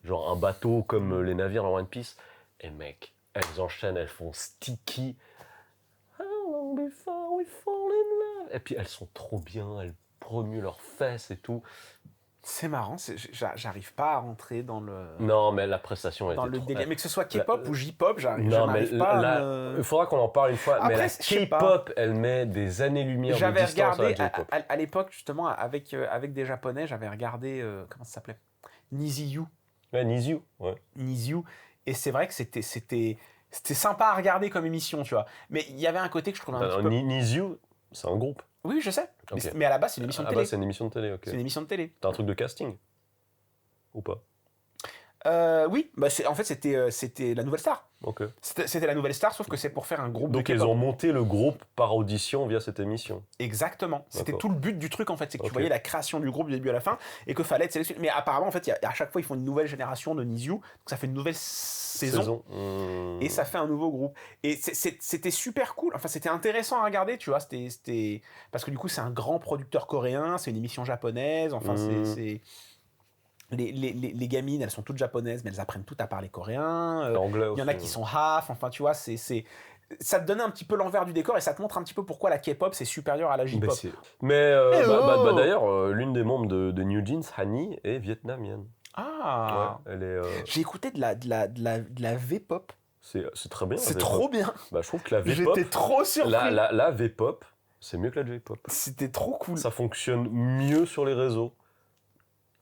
genre un bateau comme les navires dans One Piece. Et mec, elles enchaînent, elles font sticky. How long before we fall in love? Et puis elles sont trop bien, elles remuent leurs fesses et tout. C'est marrant, j'arrive pas à rentrer dans le Non, mais la prestation était trop... délire. Mais que ce soit K-pop ou J-pop, Non, mais j'arrive pas là, à me... il faudra qu'on en parle une fois. Après, mais la je sais pas. K-pop, elle met des années-lumière de J'avais distance regardé, à la J-pop. à l'époque, justement, avec des Japonais, j'avais regardé, comment ça s'appelait? Niziyu. Ouais, Niziu, ouais. Niziu. Et c'est vrai que c'était sympa à regarder comme émission, tu vois. Mais il y avait un côté que je trouvais un petit peu... Niziu, c'est un groupe. Oui, je sais. Ok. Mais à la base, c'est une émission de télé. Bah, c'est une émission de télé, ok. C'est une émission de télé. T'as un truc de casting? Ou pas? Oui, bah en fait, c'était la nouvelle star. Ok. C'était la nouvelle star, sauf que c'est pour faire un groupe Donc de ils K-pop. ont monté le groupe par audition via cette émission. Exactement. C'était D'accord. tout le but du truc, en fait. C'est que tu Ok. voyais la création du groupe du début à la fin et que fallait être sélectionné. Mais apparemment, en fait, à chaque fois, ils font une nouvelle génération de Niziu. Donc ça fait une nouvelle saison. Et ça fait un nouveau groupe. Et c'était super cool. Enfin, c'était intéressant à regarder, tu vois. C'était... Parce que du coup, c'est un grand producteur coréen, c'est une émission japonaise. Enfin, c'est... Les gamines, elles sont toutes japonaises, mais elles apprennent tout à parler coréen. L'anglais Il y en a aussi, qui sont half. Enfin, tu vois, ça te donnait un petit peu l'envers du décor et ça te montre un petit peu pourquoi la K-pop, c'est supérieur à la J-pop. D'ailleurs, l'une des membres de New Jeans, Hani, est vietnamienne. Ah, Ouais, elle est... j'ai écouté de la V-pop. c'est très bien. la C'est V-pop. trop bien. Bah, je trouve que la V-pop... J'étais trop surpris. La V-pop, c'est mieux que la J-pop. C'était trop cool. Ça fonctionne mieux sur les réseaux.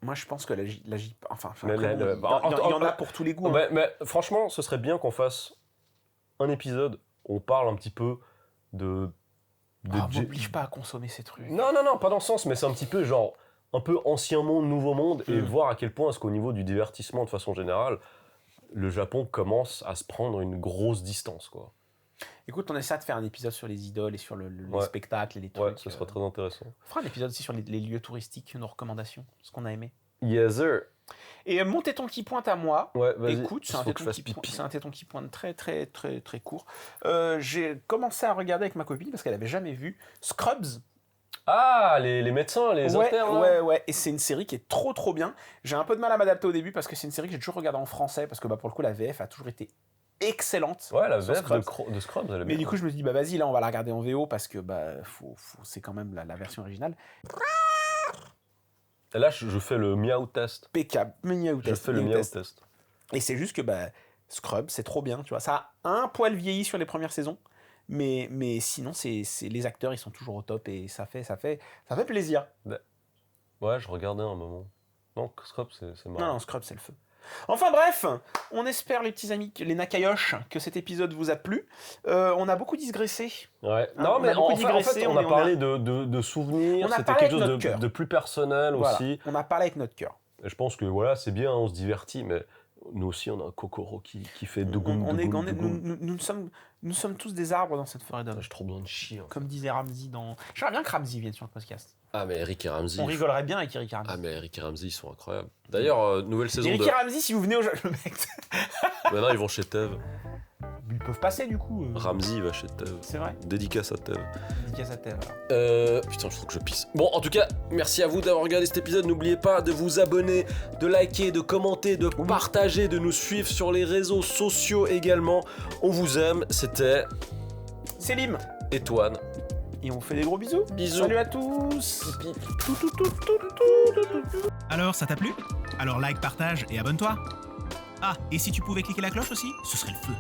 Moi, je pense que la J-pop... Enfin, Mais après, la- il y en a pour tous les goûts. hein. Mais franchement, ce serait bien qu'on fasse un épisode où on parle un petit peu de M'oblige pas à consommer ces trucs. Non, pas dans ce sens, mais c'est un petit peu genre un peu ancien monde, nouveau monde, et voir à quel point est-ce qu'au niveau du divertissement de façon générale, le Japon commence à se prendre une grosse distance, quoi. Écoute, on essaie de faire un épisode sur les idoles et sur les Ouais. spectacles et les trucs. Ouais, ce serait très intéressant. On fera un épisode aussi sur les lieux touristiques, nos recommandations, ce qu'on a aimé. Yes, sir. Et mon téton qui pointe à moi. Ouais, vas-y. Écoute, c'est Il un, faut que je téton fasse qui pointe, pipi. c'est un téton qui pointe très très très très court. J'ai commencé à regarder avec ma copine parce qu'elle avait jamais vu Scrubs. Ah, les médecins, les internes, là. ouais. Et c'est une série qui est trop trop bien. J'ai un peu de mal à m'adapter au début parce que c'est une série que j'ai toujours regardée en français parce que pour le coup la VF a toujours été excellente. Ouais, la sur VF Scrubs. de Scrubs, elle est Mais bien. du coup je me suis dit bah vas-y là on va la regarder en VO parce que c'est quand même la version originale. Et là, je fais le miaou test. Impeccable. Je fais le miaou test. Et c'est juste que Scrubs, c'est trop bien, tu vois. Ça a un poil vieilli sur les premières saisons, mais sinon, les acteurs, ils sont toujours au top et ça fait plaisir. Ouais, je regardais un moment. Non, Scrubs, c'est marrant. Non, Scrubs, c'est le feu. Enfin bref, on espère, les petits amis, les Nakayosh, que cet épisode vous a plu. On a beaucoup digressé. Ouais. On Non, a mais beaucoup en fait, digressé, on a on parlé de souvenirs, on a c'était parlé quelque avec chose notre cœur. de plus personnel Voilà, aussi. on a parlé avec notre cœur. Et je pense que voilà, c'est bien, on se divertit, mais nous aussi, on a un Kokoro qui fait dougoum, dougoum, dougoum. Nous sommes tous des arbres dans cette forêt d'hommes. J'ai trop besoin de chier. En fait. Comme disait Ramsey dans... J'aimerais bien que Ramsey vienne sur le podcast. Ah, mais Eric et Ramsey. On rigolerait bien avec Eric et Ramsey. Ah, mais Eric et Ramsey, ils sont incroyables. D'ailleurs, nouvelle saison Eric de... et Ramsey, si vous venez au... Le mec... Maintenant, ils vont chez Tev. ils peuvent passer du coup. Ramsey va chez Tev. C'est vrai. Dédicace à Tev. Dédicace à Tev, alors. Putain, je trouve que je pisse. Bon, en tout cas, merci à vous d'avoir regardé cet épisode. N'oubliez pas de vous abonner, de liker, de commenter, de partager, de nous suivre sur les réseaux sociaux également. On vous aime. C'était Célim. et Toine. Et on fait des gros bisous. Bisous. Salut à tous. Alors, ça t'a plu? Alors like, partage et abonne-toi. Ah, et si tu pouvais cliquer la cloche aussi, ce serait le feu.